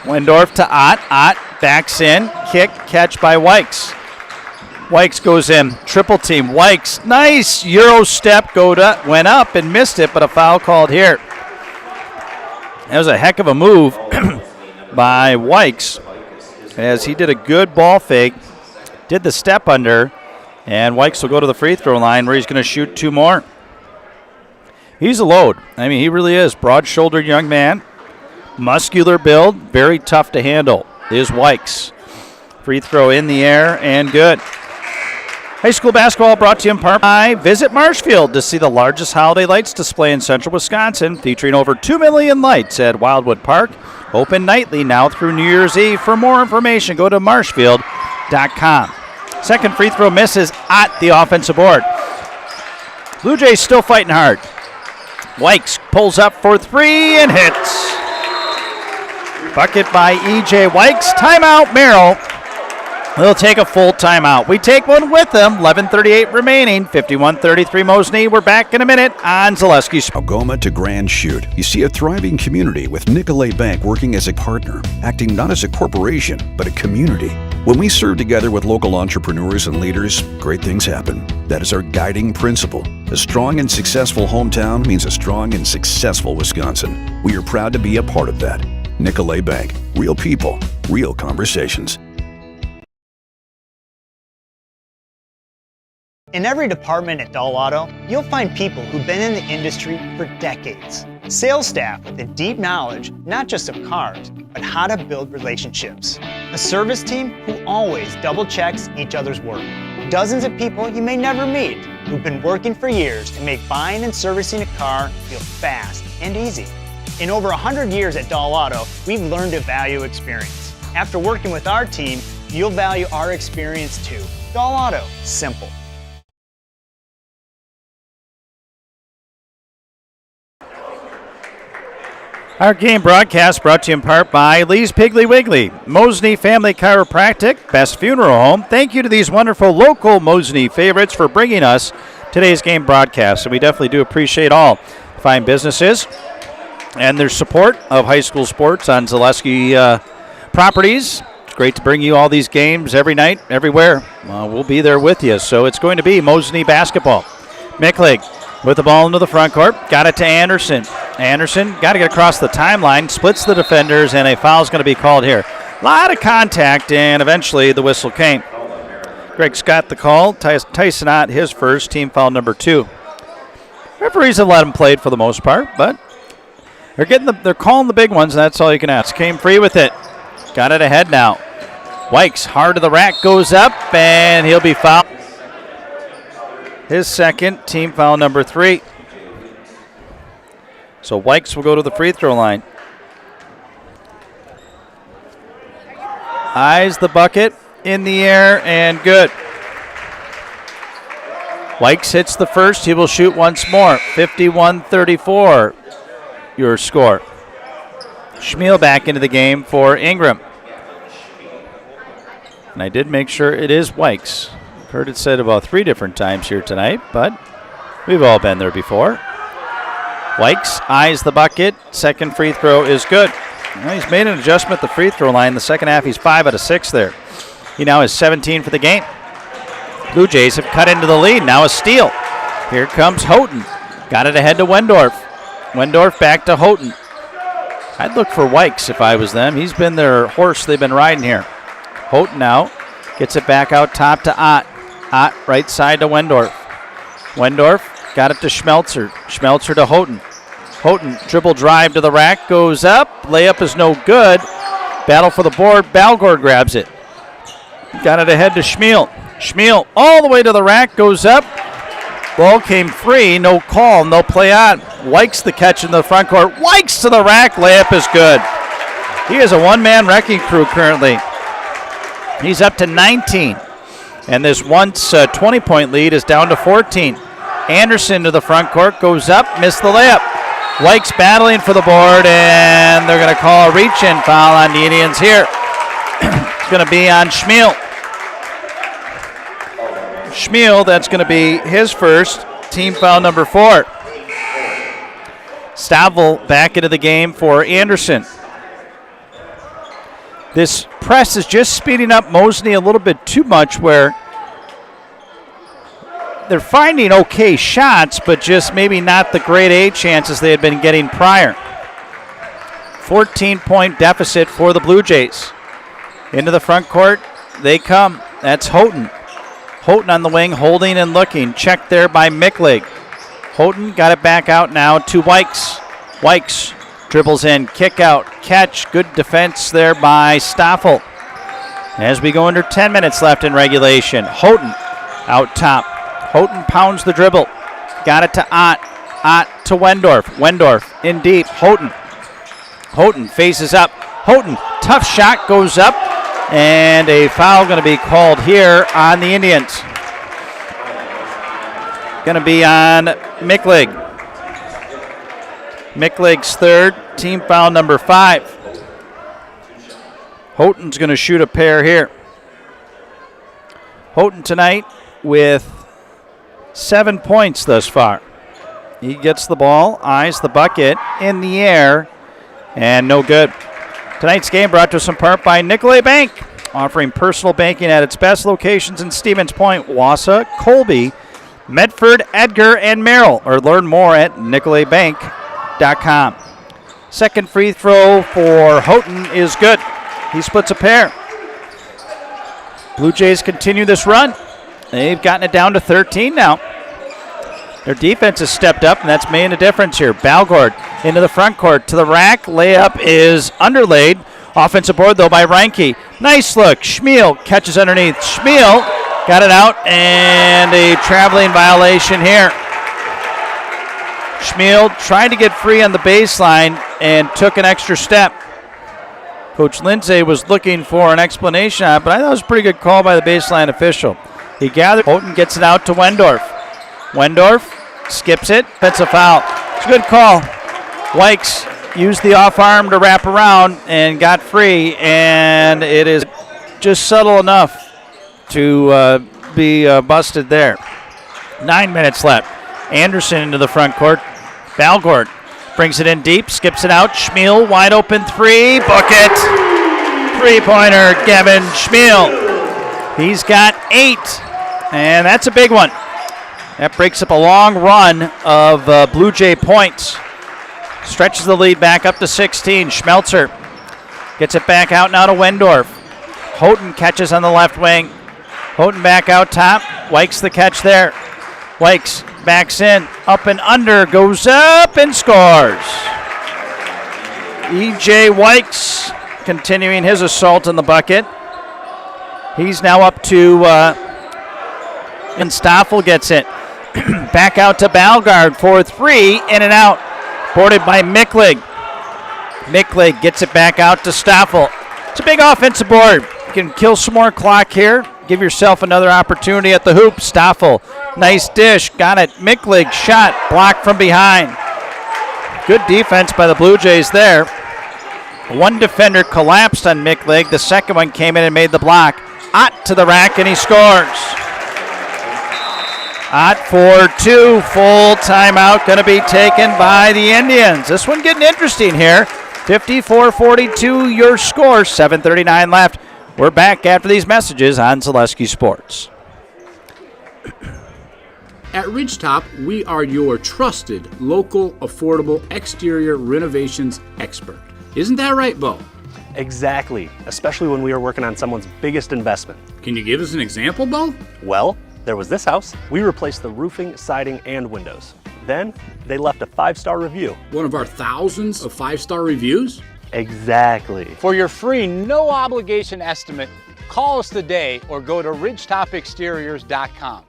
Wendorf to Ott. Ott backs in. Kick, catch by Wykes. Wykes goes in. Triple team. Wykes, nice Euro step, went up and missed it, but a foul called here. That was a heck of a move by Wykes as he did a good ball fake, did the step under, and Wykes will go to the free throw line where he's going to shoot 2 more. He's a load. I mean, he really is. Broad-shouldered young man, muscular build, very tough to handle is Wykes. Free throw in the air and good. High school basketball brought to you in part by Visit Marshfield to see the largest holiday lights display in central Wisconsin, featuring over 2 million lights at Wildwood Park. Open nightly now through New Year's Eve. For more information, go to marshfield.com. Second free throw misses at the offensive board. Blue Jays still fighting hard. Wykes pulls up for 3 and hits. Bucket by E.J. Wykes. Timeout, Merrill. They'll take a full timeout. We take one with them. 11:38 remaining. 51-33 Mosinee. We're back in a minute on Zaleski. Algoma to Grand Chute. You see a thriving community with Nicolet Bank working as a partner, acting not as a corporation, but a community. When we serve together with local entrepreneurs and leaders, great things happen. That is our guiding principle. A strong and successful hometown means a strong and successful Wisconsin. We are proud to be a part of that. Nicolet Bank. Real people, real conversations. In every department at Dull Auto, you'll find people who've been in the industry for decades. Sales staff with a deep knowledge, not just of cars, but how to build relationships. A service team who always double checks each other's work. Dozens of people you may never meet who've been working for years to make buying and servicing a car feel fast and easy. In over 100 years at Dull Auto, we've learned to value experience. After working with our team, you'll value our experience too. Dull Auto, simple. Our game broadcast brought to you in part by Lee's Piggly Wiggly, Mosinee Family Chiropractic, Best Funeral Home. Thank you to these wonderful local Mosinee favorites for bringing us today's game broadcast. And we definitely do appreciate all fine businesses and their support of high school sports on Zaleski properties. It's great to bring you all these games every night, everywhere. We'll be there with you. So it's going to be Mosinee basketball. Micklig with the ball into the front court. Got it to Anderson. Anderson got to get across the timeline, splits the defenders, and a foul is going to be called here. A lot of contact, and eventually the whistle came. Greg Scott the call. Tyson Ott his first, team foul number 2. Referees have let him play for the most part, but they're calling the big ones, and that's all you can ask. Came free with it. Got it ahead now. Wykes hard to the rack, goes up, and he'll be fouled. His second, team foul number 3. So Wykes will go to the free throw line. Eyes the bucket, in the air, and good. Wykes hits the first. He will shoot once more. 51-34, your score. Schmiel back into the game for Ingram. And I did make sure it is Wykes. Heard it said about 3 different times here tonight, but we've all been there before. Wykes eyes the bucket. Second free throw is good. Well, he's made an adjustment at the free throw line. The second half, he's 5 out of 6 there. He now has 17 for the game. Blue Jays have cut into the lead. Now a steal. Here comes Houghton. Got it ahead to Wendorf. Wendorf back to Houghton. I'd look for Wykes if I was them. He's been their horse they've been riding here. Houghton now gets it back out top to Ott. Ott right side to Wendorf. Wendorf got it to Schmelzer. Schmelzer to Houghton. Houghton dribble drive to the rack, goes up. Layup is no good. Battle for the board. Balgor grabs it. Got it ahead to Schmiel. Schmiel all the way to the rack, goes up. Ball came free, no call, no play on. Wykes the catch in the front court. Wykes to the rack, layup is good. He is a one-man wrecking crew currently. He's up to 19. And this once 20-point lead is down to 14. Anderson to the front court, goes up, missed the layup. Wykes battling for the board, and they're going to call a reach-in foul on the Indians here. It's going to be on Schmiel. Schmiel, that's going to be his first, team foul number 4. Stavel back into the game for Anderson. This press is just speeding up Mosinee a little bit too much, where they're finding okay shots, but just maybe not the grade A chances they had been getting prior. 14-point deficit for the Blue Jays. Into the front court they come. That's Houghton. Houghton on the wing, holding and looking. Checked there by Micklig. Houghton got it back out now to Wykes. Wykes dribbles in, kick out, catch. Good defense there by Stoffel. As we go under 10 minutes left in regulation, Houghton out top. Houghton pounds the dribble. Got it to Ott. Ott to Wendorf. Wendorf in deep. Houghton. Houghton faces up. Houghton, tough shot, goes up. And a foul going to be called here on the Indians. Going to be on Micklig. Micklig's third, team foul number 5. Houghton's going to shoot a pair here. Houghton tonight with 7 points thus far. He gets the ball, eyes the bucket in the air, and no good. Tonight's game brought to us in part by Nicolay Bank, offering personal banking at its best locations in Stevens Point, Wausau, Colby, Medford, Edgar, and Merrill. Or learn more at nicolaybank.com. Second free throw for Houghton is good. He splits a pair. Blue Jays continue this run. They've gotten it down to 13 now. Their defense has stepped up, and that's made a difference here. Balgord into the front court to the rack. Layup is underlaid. Offensive board, though, by Reinke. Nice look. Schmiel catches underneath. Schmiel got it out, and a traveling violation here. Schmiel tried to get free on the baseline and took an extra step. Coach Lindsay was looking for an explanation on it, but I thought it was a pretty good call by the baseline official. He gathered. Houghton gets it out to Wendorf. Wendorf skips it. That's a foul. It's a good call. Wykes used the off arm to wrap around and got free, and it is just subtle enough to be busted there. 9 minutes left. Anderson into the front court. Balgord brings it in deep, skips it out. Schmiel, wide open three. Book it. Three-pointer, Gavin Schmiel. He's got 8, and that's a big one. That breaks up a long run of Blue Jay points. Stretches the lead back up to 16. Schmelzer gets it back out now to Wendorf. Houghton catches on the left wing. Houghton back out top. Wykes the catch there. Wykes backs in, up and under, goes up and scores. E.J. Wykes continuing his assault in the bucket. He's now up to, and Stoffel gets it. Back out to Balgard for 3, in and out. Boarded by Micklig. Micklig gets it back out to Stoffel. It's a big offensive board. You can kill some more clock here. Give yourself another opportunity at the hoop. Stoffel, nice dish, got it. Micklig shot, blocked from behind. Good defense by the Blue Jays there. One defender collapsed on Micklig. The second one came in and made the block. Ott to the rack, and he scores. Ott for 2, full timeout going to be taken by the Indians. This one getting interesting here. 54-42 your score, 7:39 left. We're back after these messages on Zaleski Sports. At Ridgetop, we are your trusted, local, affordable exterior renovations expert. Isn't that right, Bo? Exactly, especially when we are working on someone's biggest investment. Can you give us an example, Bo? Well, there was this house. We replaced the roofing, siding, and windows. Then, they left a 5-star review. One of our thousands of 5-star reviews? Exactly. For your free, no obligation estimate, call us today or go to ridgetopexteriors.com.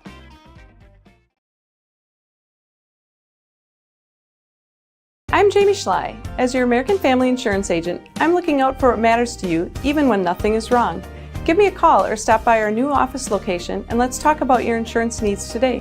I'm Jamie Schley. As your American Family Insurance agent, I'm looking out for what matters to you even when nothing is wrong. Give me a call or stop by our new office location and let's talk about your insurance needs today.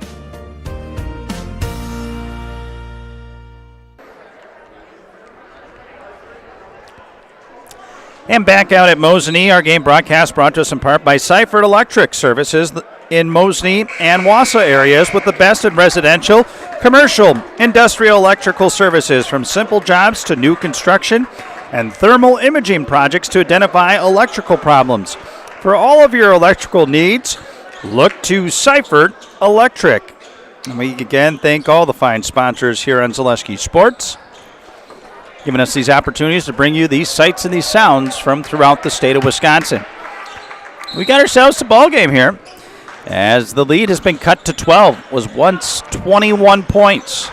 And back out at Mosinee, our game broadcast brought to us in part by Seifert Electric Services in Mosinee and Wausau areas with the best in residential, commercial, industrial electrical services. From simple jobs to new construction, and thermal imaging projects to identify electrical problems. For all of your electrical needs, look to Seifert Electric. And we again thank all the fine sponsors here on Zaleski Sports, giving us these opportunities to bring you these sights and these sounds from throughout the state of Wisconsin. We got ourselves a ball game here, as the lead has been cut to 12. Was once 21 points.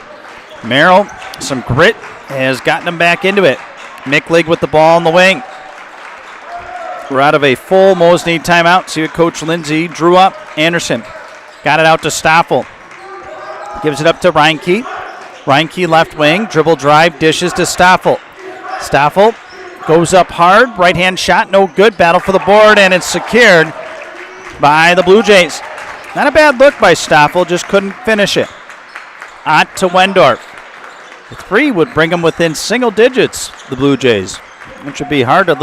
Merrill, some grit, has gotten them back into it. Micklig with the ball in the wing. We're out of a full Mosinee timeout. See what Coach Lindsay drew up. Anderson got it out to Stoffel. Gives it up to Reinke. Reinke left wing, dribble drive, dishes to Stoffel. Stoffel goes up hard, right-hand shot, no good. Battle for the board, and it's secured by the Blue Jays. Not a bad look by Stoffel, just couldn't finish it. Ott to Wendorf. The three would bring them within single digits, the Blue Jays, which would be hard to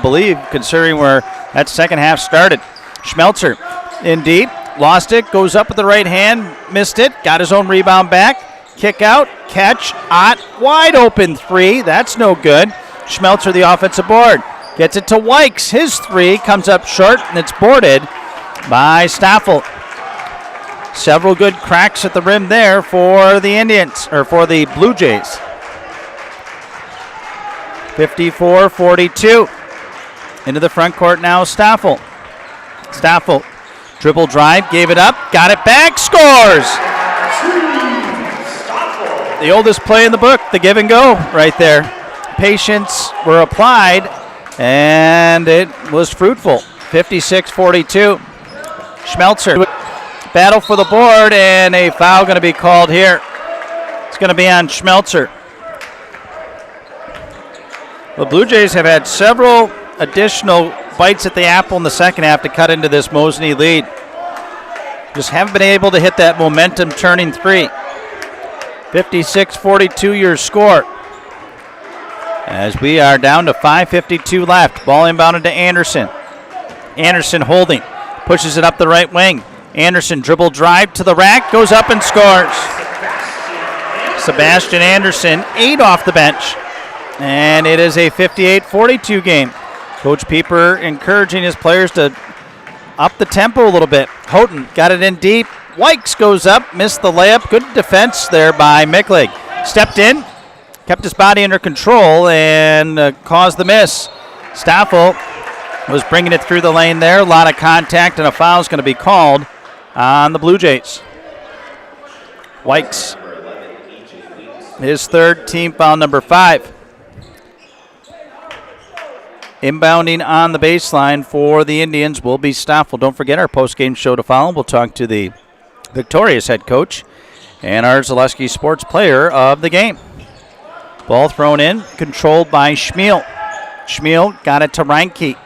believe considering where that second half started. Schmelzer in deep, lost it, goes up with the right hand, missed it, got his own rebound back. Kick out, catch, Ott, wide open three. That's no good. Schmelzer, the offensive board, gets it to Wykes. His three comes up short, and it's boarded by Stoffel. Several good cracks at the rim there for the Indians, or for the Blue Jays. 54-42. Into the front court now, Stoffel. Stoffel, dribble drive, gave it up, got it back, scores! The oldest play in the book, the give and go right there. Patience were applied, and it was fruitful. 56-42. Schmelzer, battle for the board, and a foul going to be called here. It's going to be on Schmelzer. The Blue Jays have had several additional bites at the apple in the second half to cut into this Mosinee lead. Just haven't been able to hit that momentum turning three. 56-42 your score. As we are down to 5:52 left. Ball inbounded to Anderson. Anderson holding. Pushes it up the right wing. Anderson dribble drive to the rack. Goes up and scores. Sebastian Anderson, 8 off the bench. And it is a 58-42 game. Coach Pieper encouraging his players to up the tempo a little bit. Houghton got it in deep. Wykes goes up, missed the layup. Good defense there by Micklig. Stepped in, kept his body under control, and caused the miss. Stoffel was bringing it through the lane there. A lot of contact, and a foul is going to be called on the Blue Jays. Wykes, his third, team foul number 5. Inbounding on the baseline for the Indians will be Stoffel. Don't forget our post-game show to follow. We'll talk to the victorious head coach and our Zaleski Sports player of the game. Ball thrown in, controlled by Schmiel. Schmiel got it to Reinke.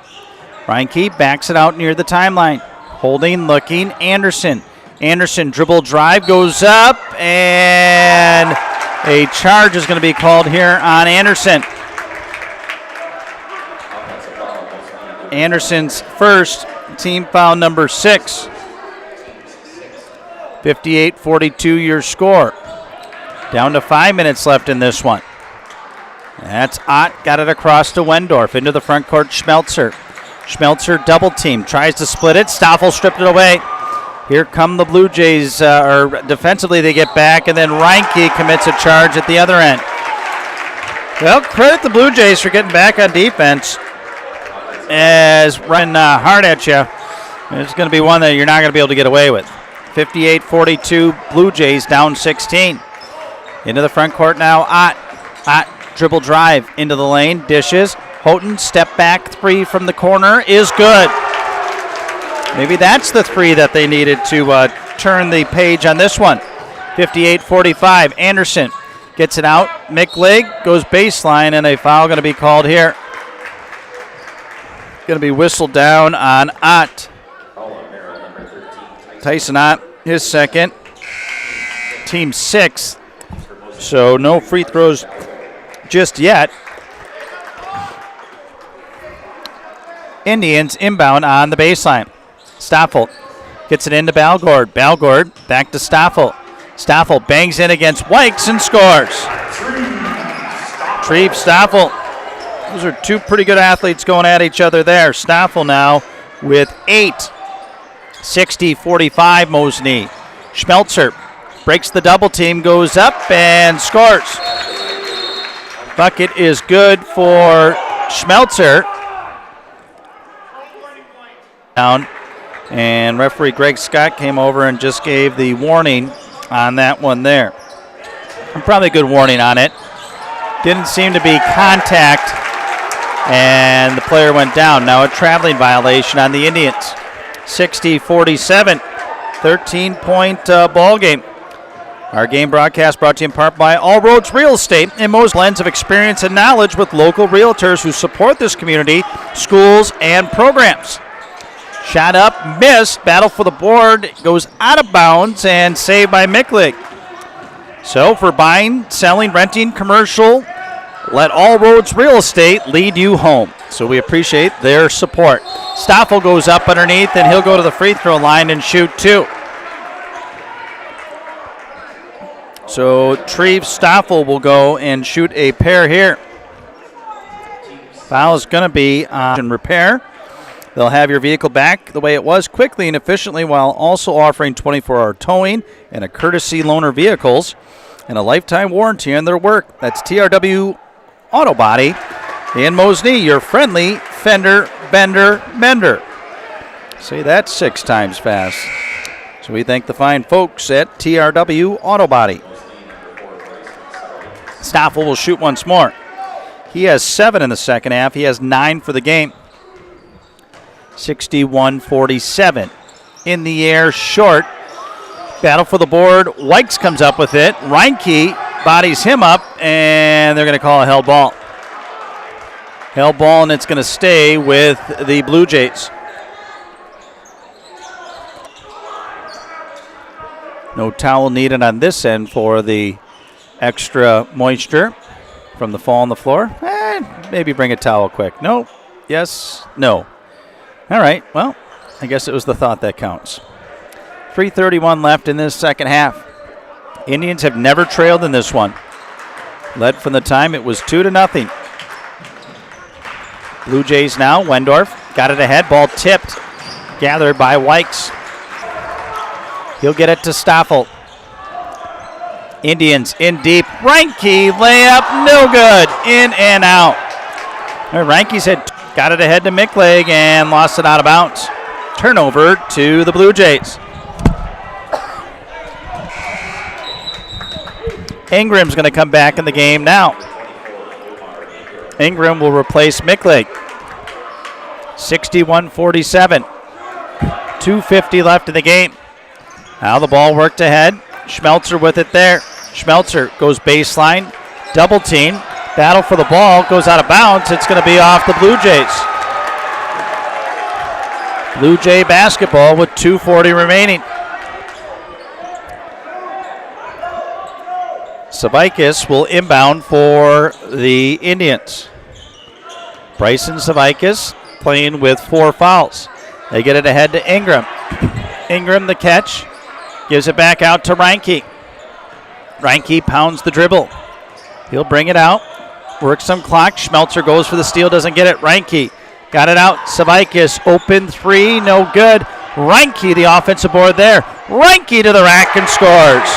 Reinke backs it out near the timeline. Holding, looking, Anderson. Anderson dribble drive, goes up, and a charge is going to be called here on Anderson. Anderson's first, team foul number 6. 58-42 your score. Down to 5 minutes left in this one. That's Ott, got it across to Wendorf. Into the front court, Schmelzer. Schmelzer double team, tries to split it. Stoffel stripped it away. Here come the Blue Jays, or defensively they get back, and then Reinke commits a charge at the other end. Well, credit the Blue Jays for getting back on defense. As running hard at you, it's going to be one that you're not going to be able to get away with. 58-42, Blue Jays down 16. Into the front court now, Ott. Ott dribble drive into the lane, dishes. Houghton, step back three from the corner is good. Maybe that's the three that they needed to turn the page on this one. 58-45, Anderson gets it out. Micklig goes baseline, and a foul going to be called here. Going to be whistled down on Ott. Tyson Ott, his second. Team 6th. So no free throws just yet. Indians inbound on the baseline. Stoffel gets it into Balgord. Balgord back to Stoffel. Stoffel bangs in against Wykes and scores. Treve Stoffel Those are two pretty good athletes going at each other there. Stoffel now with 8. 60-45 Mosinee. Schmelzer breaks the double team, goes up and scores. Bucket is good for Schmelzer. Down. And referee Greg Scott came over and just gave the warning on that one there. Probably a good warning on it. Didn't seem to be contact, and the player went down. Now a traveling violation on the Indians. 60-47, 13-point ball game. Our game broadcast brought to you in part by All Roads Real Estate and Mosinee. Blends of experience and knowledge with local realtors who support this community, schools, and programs. Shot up, missed, battle for the board, goes out of bounds, and saved by Micklig. So for buying, selling, renting, commercial, let All Roads Real Estate lead you home. So we appreciate their support. Stoffel goes up underneath, and he'll go to the free throw line and shoot 2. So Treve Stoffel will go and shoot a pair here. Foul is going to be on repair. They'll have your vehicle back the way it was quickly and efficiently while also offering 24-hour towing and a courtesy loaner vehicles and a lifetime warranty on their work. That's TRW Auto Body in Mosinee, your friendly fender bender mender. Say that 6 times fast. So we thank the fine folks at TRW Auto Body. Stoffel will shoot once more. He has 7 in the second half. He has 9 for the game. 61-47. In the air, short. Battle for the board. Wykes comes up with it. Reinke bodies him up, and they're going to call a held ball. Held ball, and it's going to stay with the Blue Jays. No towel needed on this end for the extra moisture from the fall on the floor. Maybe bring a towel quick. No. Yes. No. All right, well, I guess it was the thought that counts. 3:31 left in this second half. Indians have never trailed in this one. Led from the time it was 2-0. Blue Jays now, Wendorf got it ahead, ball tipped, gathered by Wykes. He'll get it to Stoffel. Indians in deep, Reinke layup, no good, in and out. Reinke's had got it ahead to Micklig and lost it out of bounds. Turnover to the Blue Jays. Ingram's going to come back in the game now. Ingram will replace Micklig. 61-47. 2:50 left in the game. Now the ball worked ahead. Schmelzer with it there. Schmelzer goes baseline. Double team. Battle for the ball, goes out of bounds. It's going to be off the Blue Jays. Blue Jay basketball with 2:40 remaining. Savaitis will inbound for the Indians. Bryson Savaitis playing with 4 fouls. They get it ahead to Ingram. Ingram the catch. Gives it back out to Reinke. Reinke pounds the dribble. He'll bring it out. Works some clock. Schmelzer goes for the steal, doesn't get it. Reinke got it out. Savaitis open 3, no good. Reinke, the offensive board there. Reinke to the rack and scores.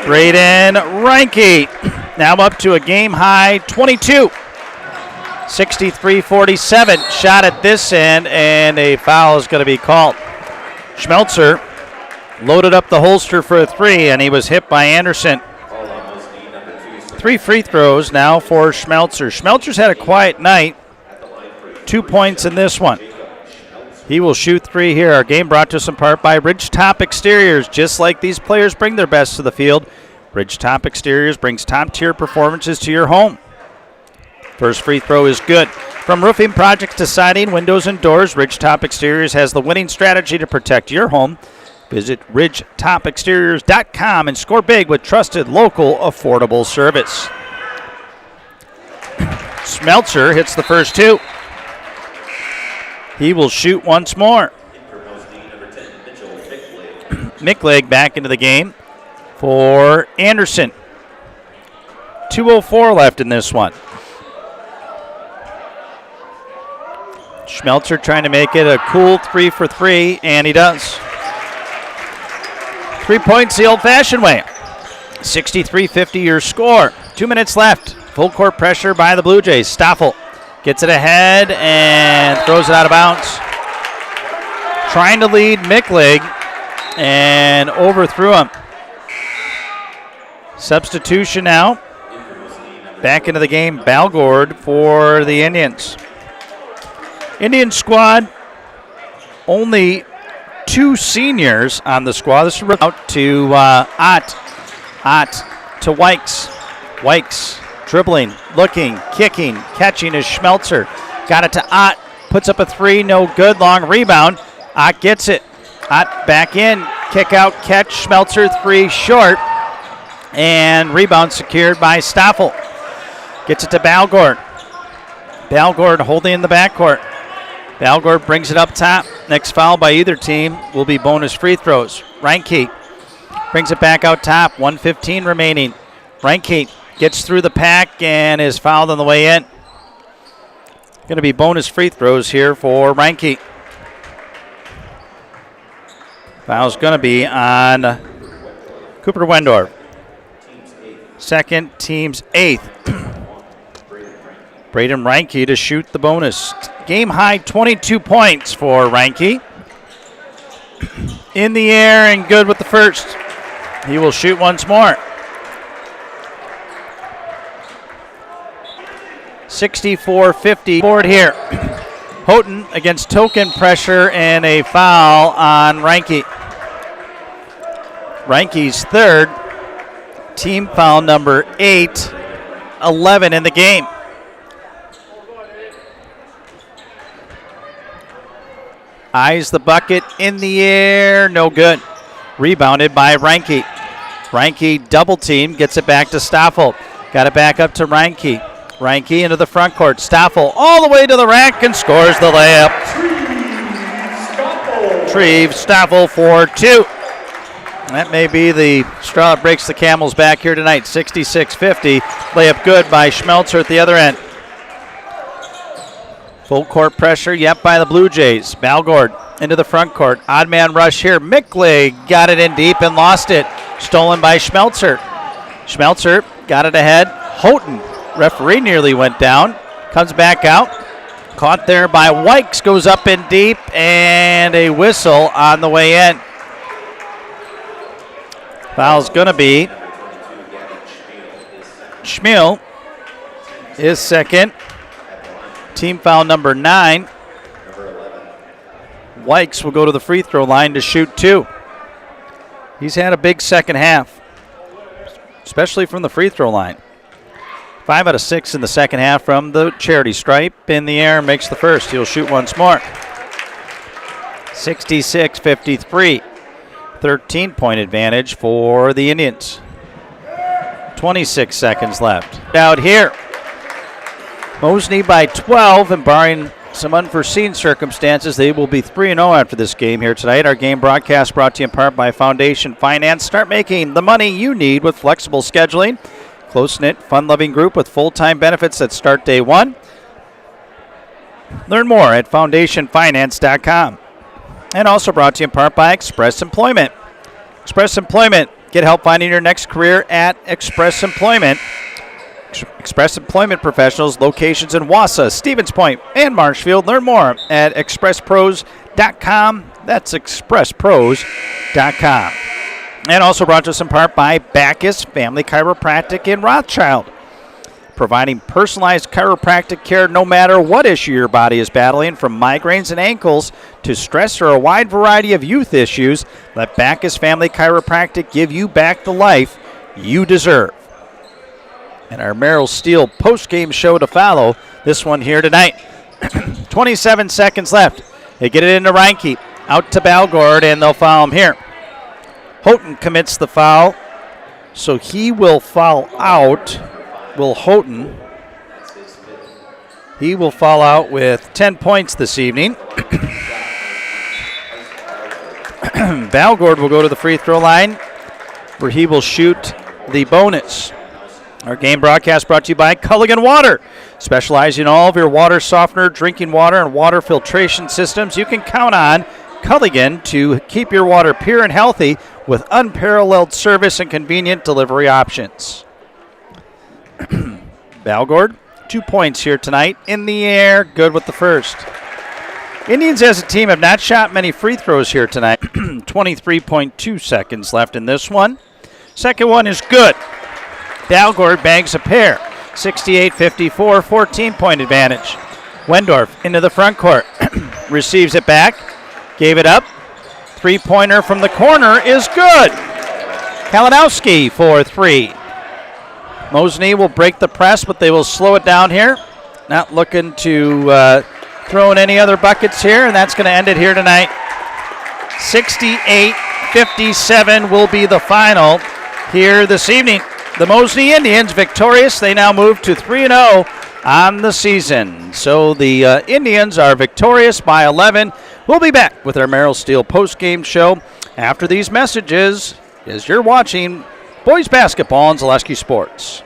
Braden Reinke now up to a game high 22. 63-47. Shot at this end, and a foul is going to be called. Schmelzer loaded up the holster for a 3, and he was hit by Anderson. 3 free throws now for Schmelzer. Schmelzer's had a quiet night. 2 points in this one. He will shoot 3 here. Our game brought to us in part by Ridgetop Exteriors. Just like these players bring their best to the field, Ridgetop Exteriors brings top-tier performances to your home. First free throw is good. From roofing projects to siding, windows, and doors, Ridgetop Exteriors has the winning strategy to protect your home. Visit ridgetopexteriors.com and score big with trusted, local, affordable service. Schmelzer hits the first 2. He will shoot once more. Micklig back into the game for Anderson. 2:04 left in this one. Schmelzer trying to make it a cool 3 for 3, and he does. 3 points the old-fashioned way. 63-50 your score. 2 minutes left. Full court pressure by the Blue Jays. Stoffel gets it ahead and throws it out of bounds. Trying to lead Micklig and overthrew him. Substitution now. Back into the game, Balgord for the Indians. Indian squad, only 2 seniors on the squad. This is out to Ott. Ott to Wykes. Wykes dribbling, looking, kicking, catching is Schmelzer. Got it to Ott. Puts up a 3, no good. Long rebound. Ott gets it. Ott back in. Kick out, catch. Schmelzer 3 short. And rebound secured by Stoffel. Gets it to Balgord. Balgord holding in the backcourt. Balgord brings it up top. Next foul by either team will be bonus free throws. Reinke brings it back out top. 1:15 remaining. Reinke gets through the pack and is fouled on the way in. Going to be bonus free throws here for Reinke. Foul's going to be on Cooper Wendorf. Second, team's 8th. Braden Reinke to shoot the bonus. Game high 22 points for Reinke. In the air and good with the first. He will shoot once more. 64-50 board here. Houghton against token pressure and a foul on Reinke. Reinke's 3rd. Team foul number 8. 11 in the game. Eyes the bucket in the air, no good. Rebounded by Reinke. Reinke double team, gets it back to Stoffel. Got it back up to Reinke. Reinke into the front court. Stoffel all the way to the rack and scores the layup. Treve Stoffel for 2. That may be the straw that breaks the camel's back here tonight. 66-50. Layup good by Schmelzer at the other end. Full court pressure, yep, by the Blue Jays. Balgord into the front court. Odd man rush here. Micklig got it in deep and lost it. Stolen by Schmelzer. Schmelzer got it ahead. Houghton, referee nearly went down. Comes back out. Caught there by Wykes. Goes up in deep and a whistle on the way in. Foul's going to be Schmiel is second. Team foul number 9. Wykes will go to the free throw line to shoot 2. He's had a big second half, especially from the free throw line. 5 out of 6 in the second half from the charity stripe. In the air, makes the first. He'll shoot once more. 66-53. 13-point advantage for the Indians. 26 seconds left. Out here. Mosinee by 12, and barring some unforeseen circumstances, they will be 3-0 after this game here tonight. Our game broadcast brought to you in part by Foundation Finance. Start making the money you need with flexible scheduling. Close-knit, fun-loving group with full-time benefits that start day 1. Learn more at foundationfinance.com. And also brought to you in part by Express Employment. Express Employment. Get help finding your next career at Express Employment. Express Employment Professionals, locations in Wausau, Stevens Point, and Marshfield. Learn more at expresspros.com. That's expresspros.com. And also brought to us in part by Bacchus Family Chiropractic in Rothschild. Providing personalized chiropractic care no matter what issue your body is battling, from migraines and ankles to stress or a wide variety of youth issues. Let Bacchus Family Chiropractic give you back the life you deserve. And our Merrill Steel post-game show to follow, this one here tonight. 27 seconds left. They get it into Reinke. Out to Balgord, and they'll foul him here. Houghton commits the foul, so he will foul out. Will Houghton. He will foul out with 10 points this evening. Balgord will go to the free throw line, where he will shoot the bonus. Our game broadcast brought to you by Culligan Water. Specializing in all of your water softener, drinking water, and water filtration systems, you can count on Culligan to keep your water pure and healthy with unparalleled service and convenient delivery options. Balgord, 2 points here tonight. In the air, good with the first. Indians as a team have not shot many free throws here tonight. 23.2 seconds left in this one. Second one is good. Balgord bags a pair. 68-54, 14-point advantage. Wendorf into the front court. Receives it back. Gave it up. Three-pointer from the corner is good. Kalinowski for three. Mosinee will break the press, but they will slow it down here. Not looking to throw in any other buckets here, and that's going to end it here tonight. 68-57 will be the final here this evening. The Mosinee Indians victorious. They now move to 3-0 on the season. So the Indians are victorious by 11. We'll be back with our Merrill Steel post-game show after these messages as you're watching boys basketball on Zaleski Sports.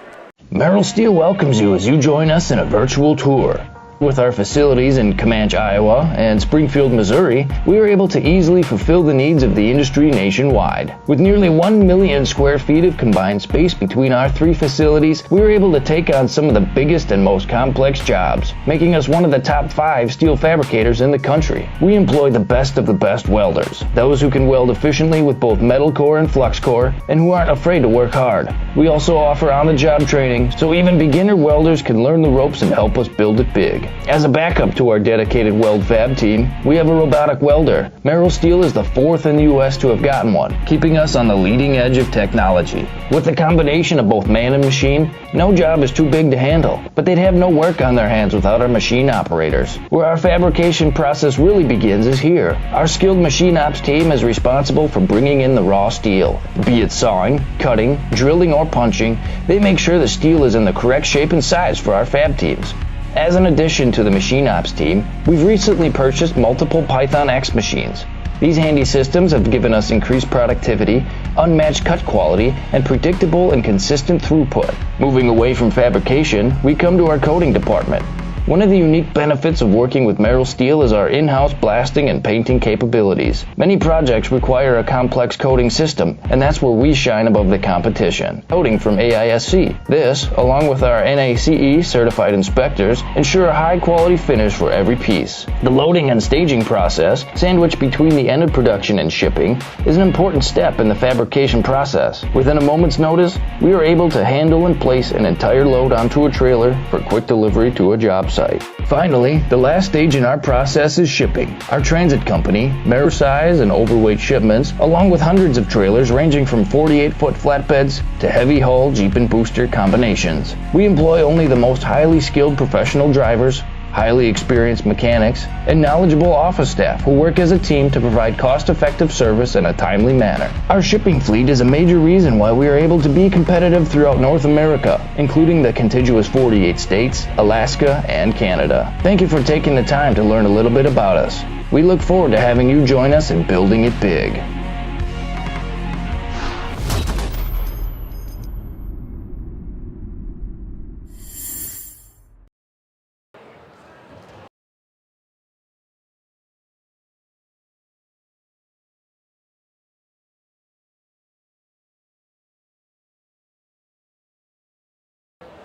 Merrill Steel welcomes you as you join us in a virtual tour. With our facilities in Comanche, Iowa and Springfield, Missouri, we are able to easily fulfill the needs of the industry nationwide. With nearly 1 million square feet of combined space between our three facilities, we are able to take on some of the biggest and most complex jobs, making us one of the top 5 steel fabricators in the country. We employ the best of the best welders, those who can weld efficiently with both metal core and flux core, and who aren't afraid to work hard. We also offer on-the-job training, so even beginner welders can learn the ropes and help us build it big. As a backup to our dedicated weld fab team, we have a robotic welder. Merrill Steel is the 4th in the U.S. to have gotten one, keeping us on the leading edge of technology. With the combination of both man and machine, no job is too big to handle, but they'd have no work on their hands without our machine operators. Where our fabrication process really begins is here. Our skilled machine ops team is responsible for bringing in the raw steel. Be it sawing, cutting, drilling, or punching, they make sure the steel is in the correct shape and size for our fab teams. As an addition to the machine ops team, we've recently purchased multiple Python X machines. These handy systems have given us increased productivity, unmatched cut quality, and predictable and consistent throughput. Moving away from fabrication, we come to our coating department. One of the unique benefits of working with Merrill Steel is our in-house blasting and painting capabilities. Many projects require a complex coating system, and that's where we shine above the competition. Coating from AISC. This, along with our NACE certified inspectors, ensure a high-quality finish for every piece. The loading and staging process, sandwiched between the end of production and shipping, is an important step in the fabrication process. Within a moment's notice, we are able to handle and place an entire load onto a trailer for quick delivery to a job site. Finally, the last stage in our process is shipping. Our transit company, Merrill size and overweight shipments, along with hundreds of trailers ranging from 48-foot flatbeds to heavy haul Jeep and booster combinations. We employ only the most highly skilled professional drivers, highly experienced mechanics, and knowledgeable office staff who work as a team to provide cost-effective service in a timely manner. Our shipping fleet is a major reason why we are able to be competitive throughout North America, including the contiguous 48 states, Alaska, and Canada. Thank you for taking the time to learn a little bit about us. We look forward to having you join us in building it big.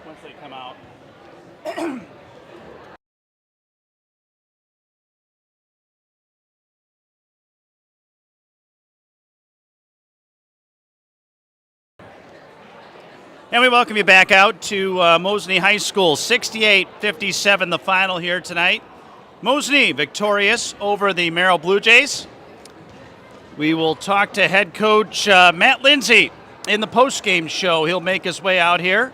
Once they come out. And we welcome you back out to Mosinee High School. 68-57 the final here tonight. Mosinee victorious over the Merrill Blue Jays. We will talk to head coach Matt Lindsay in the postgame show. He'll make his way out here.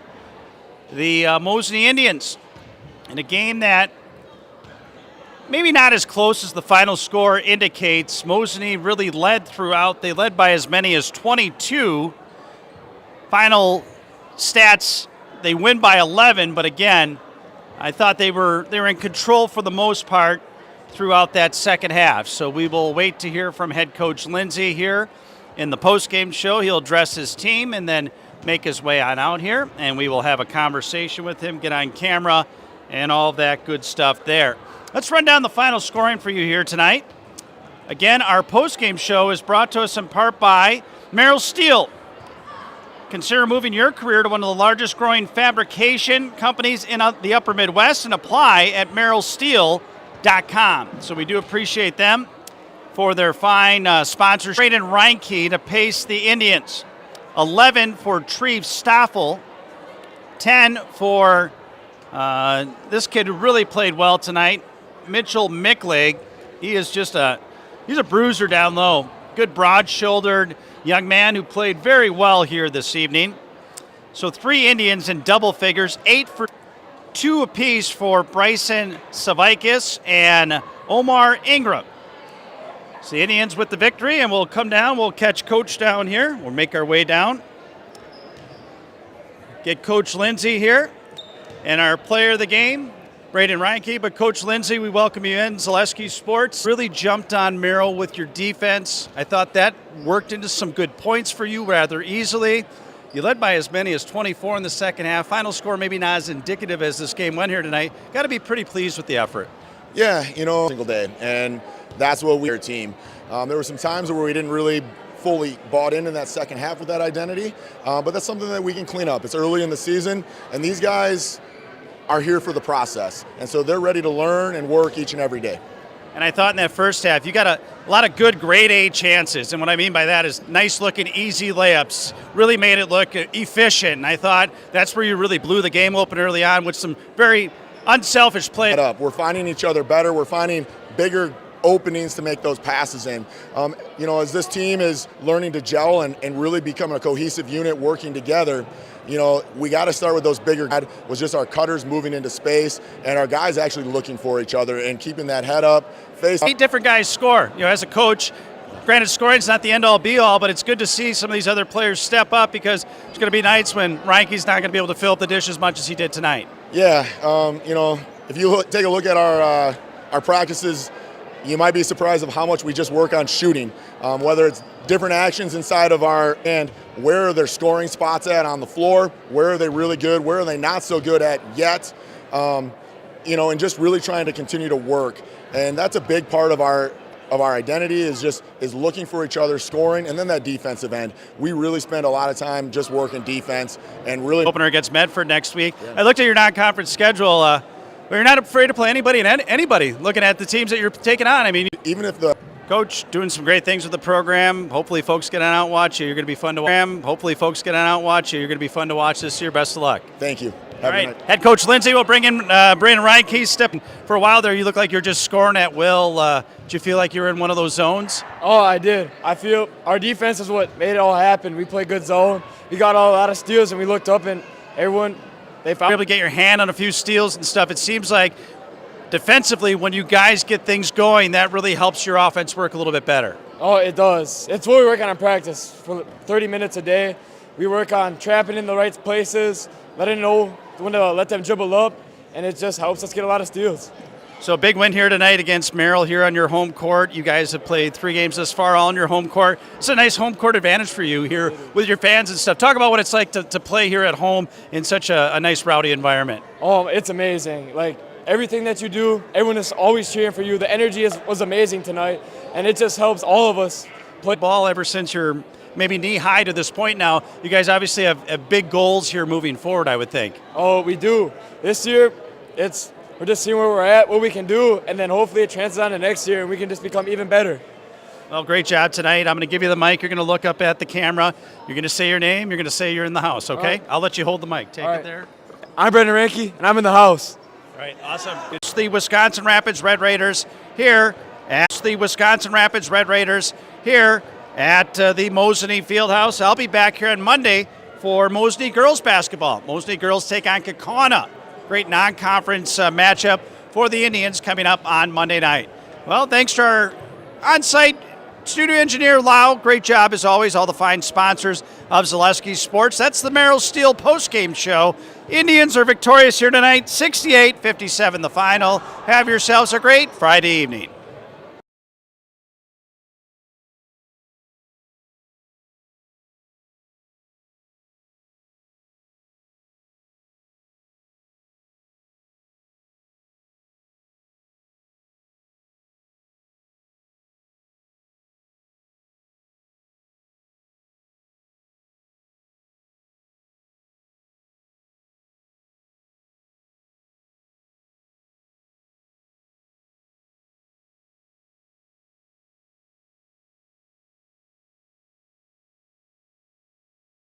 The Mosinee Indians in a game that maybe not as close as the final score indicates. Mosinee really led throughout. They led by as many as 22. Final stats, they win by 11, but again, I thought they were in control for the most part throughout that second half. So we will wait to hear from head coach Lindsay here in the postgame show. He'll address his team, and then make his way on out here, and we will have a conversation with him, get on camera, and all that good stuff there. Let's run down the final scoring for you here tonight. Again, our postgame show is brought to us in part by Merrill Steel. Consider moving your career to one of the largest growing fabrication companies in the upper Midwest and apply at merrillsteel.com. So we do appreciate them for their fine sponsors. Braden Reinke to pace the Indians. 11 for Treve Stoffel. 10 for this kid who really played well tonight, Mitchell Mickleg. He is just he's a bruiser down low. Good broad-shouldered young man who played very well here this evening. So 3 Indians in double figures, 8 for 2 apiece for Bryson Savaikis and Omar Ingram. So the Indians with the victory, and we'll come down. We'll catch Coach down here. We'll make our way down. Get Coach Lindsay here and our player of the game, Braden Reinke. But Coach Lindsay, we welcome you in. Zaleski Sports really jumped on Merrill with your defense. I thought that worked into some good points for you rather easily. You led by as many as 24 in the second half. Final score maybe not as indicative as this game went here tonight. Got to be pretty pleased with the effort. Yeah, single day, and that's what we're a team. There were some times where we didn't really fully bought in that second half with that identity, but that's something that we can clean up. It's early in the season, and these guys are here for the process, and so they're ready to learn and work each and every day. And I thought in that first half, you got a lot of good grade A chances, and what I mean by that is nice-looking, easy layups, really made it look efficient, and I thought that's where you really blew the game open early on with some very unselfish play. We're finding each other better. We're finding bigger openings to make those passes in. As this team is learning to gel and really becoming a cohesive unit working together, we got to start with those bigger. Was just our cutters moving into space and our guys actually looking for each other and keeping that head up. 8 different guys score. As a coach, granted scoring's not the end-all be-all, but it's good to see some of these other players step up because there's going to be nights when Reinke's not going to be able to fill up the dish as much as he did tonight. Yeah, if you take a look at our practices, you might be surprised of how much we just work on shooting, whether it's different actions inside of and where are their scoring spots at on the floor, where are they really good, where are they not so good at yet, and just really trying to continue to work. And that's a big part of our identity is looking for each other, scoring, and then that defensive end. We really spend a lot of time just working defense and really. Opener against Medford next week. Yeah. I looked at your non-conference schedule. But you're not afraid to play anybody and anybody looking at the teams that you're taking on. I mean, even if the coach doing some great things with the program, hopefully folks get on out and watch you. You're going to be fun to watch. Hopefully folks get on out and watch you. You're going to be fun to watch this year. Best of luck. Thank you. All right. Head coach Lindsay will bring in Brandon Reinke. Stepping for a while there, you look like you're just scoring at will. Did you feel like you were in one of those zones? Oh, I did. I feel our defense is what made it all happen. We played good zone. We got a lot of steals, and we looked up, and everyone, they found. Able to get your hand on a few steals and stuff. It seems like defensively, when you guys get things going, that really helps your offense work a little bit better. Oh, it does. It's what we work on in practice for 30 minutes a day. We work on trapping in the right places, letting know when to let them dribble up, and it just helps us get a lot of steals. So big win here tonight against Merrill here on your home court. You guys have played 3 games thus far, all on your home court. It's a nice home court advantage for you here with your fans and stuff. Talk about what it's like to play here at home in such a nice, rowdy environment. Oh, it's amazing. Like, everything that you do, everyone is always cheering for you. The energy was amazing tonight, and it just helps all of us play ball ever since you're maybe knee-high to this point now. You guys obviously have big goals here moving forward, I would think. Oh, we do. This year, we're just seeing where we're at, what we can do, and then hopefully it transfers on to next year, and we can just become even better. Well, great job tonight. I'm going to give you the mic. You're going to look up at the camera. You're going to say your name. You're going to say you're in the house, okay? Right. I'll let you hold the mic. Take it there. I'm Brendan Reinke, and I'm in the house. All right, awesome. It's the Wisconsin Rapids Red Raiders here at the Mosinee Fieldhouse. I'll be back here on Monday for Mosinee girls basketball. Mosinee girls take on Kaukauna. Great non-conference matchup for the Indians coming up on Monday night. Well, thanks to our on-site studio engineer, Lau. Great job, as always, all the fine sponsors of Zaleski Sports. That's the Merrill Steel postgame show. Indians are victorious here tonight, 68-57 the final. Have yourselves a great Friday evening.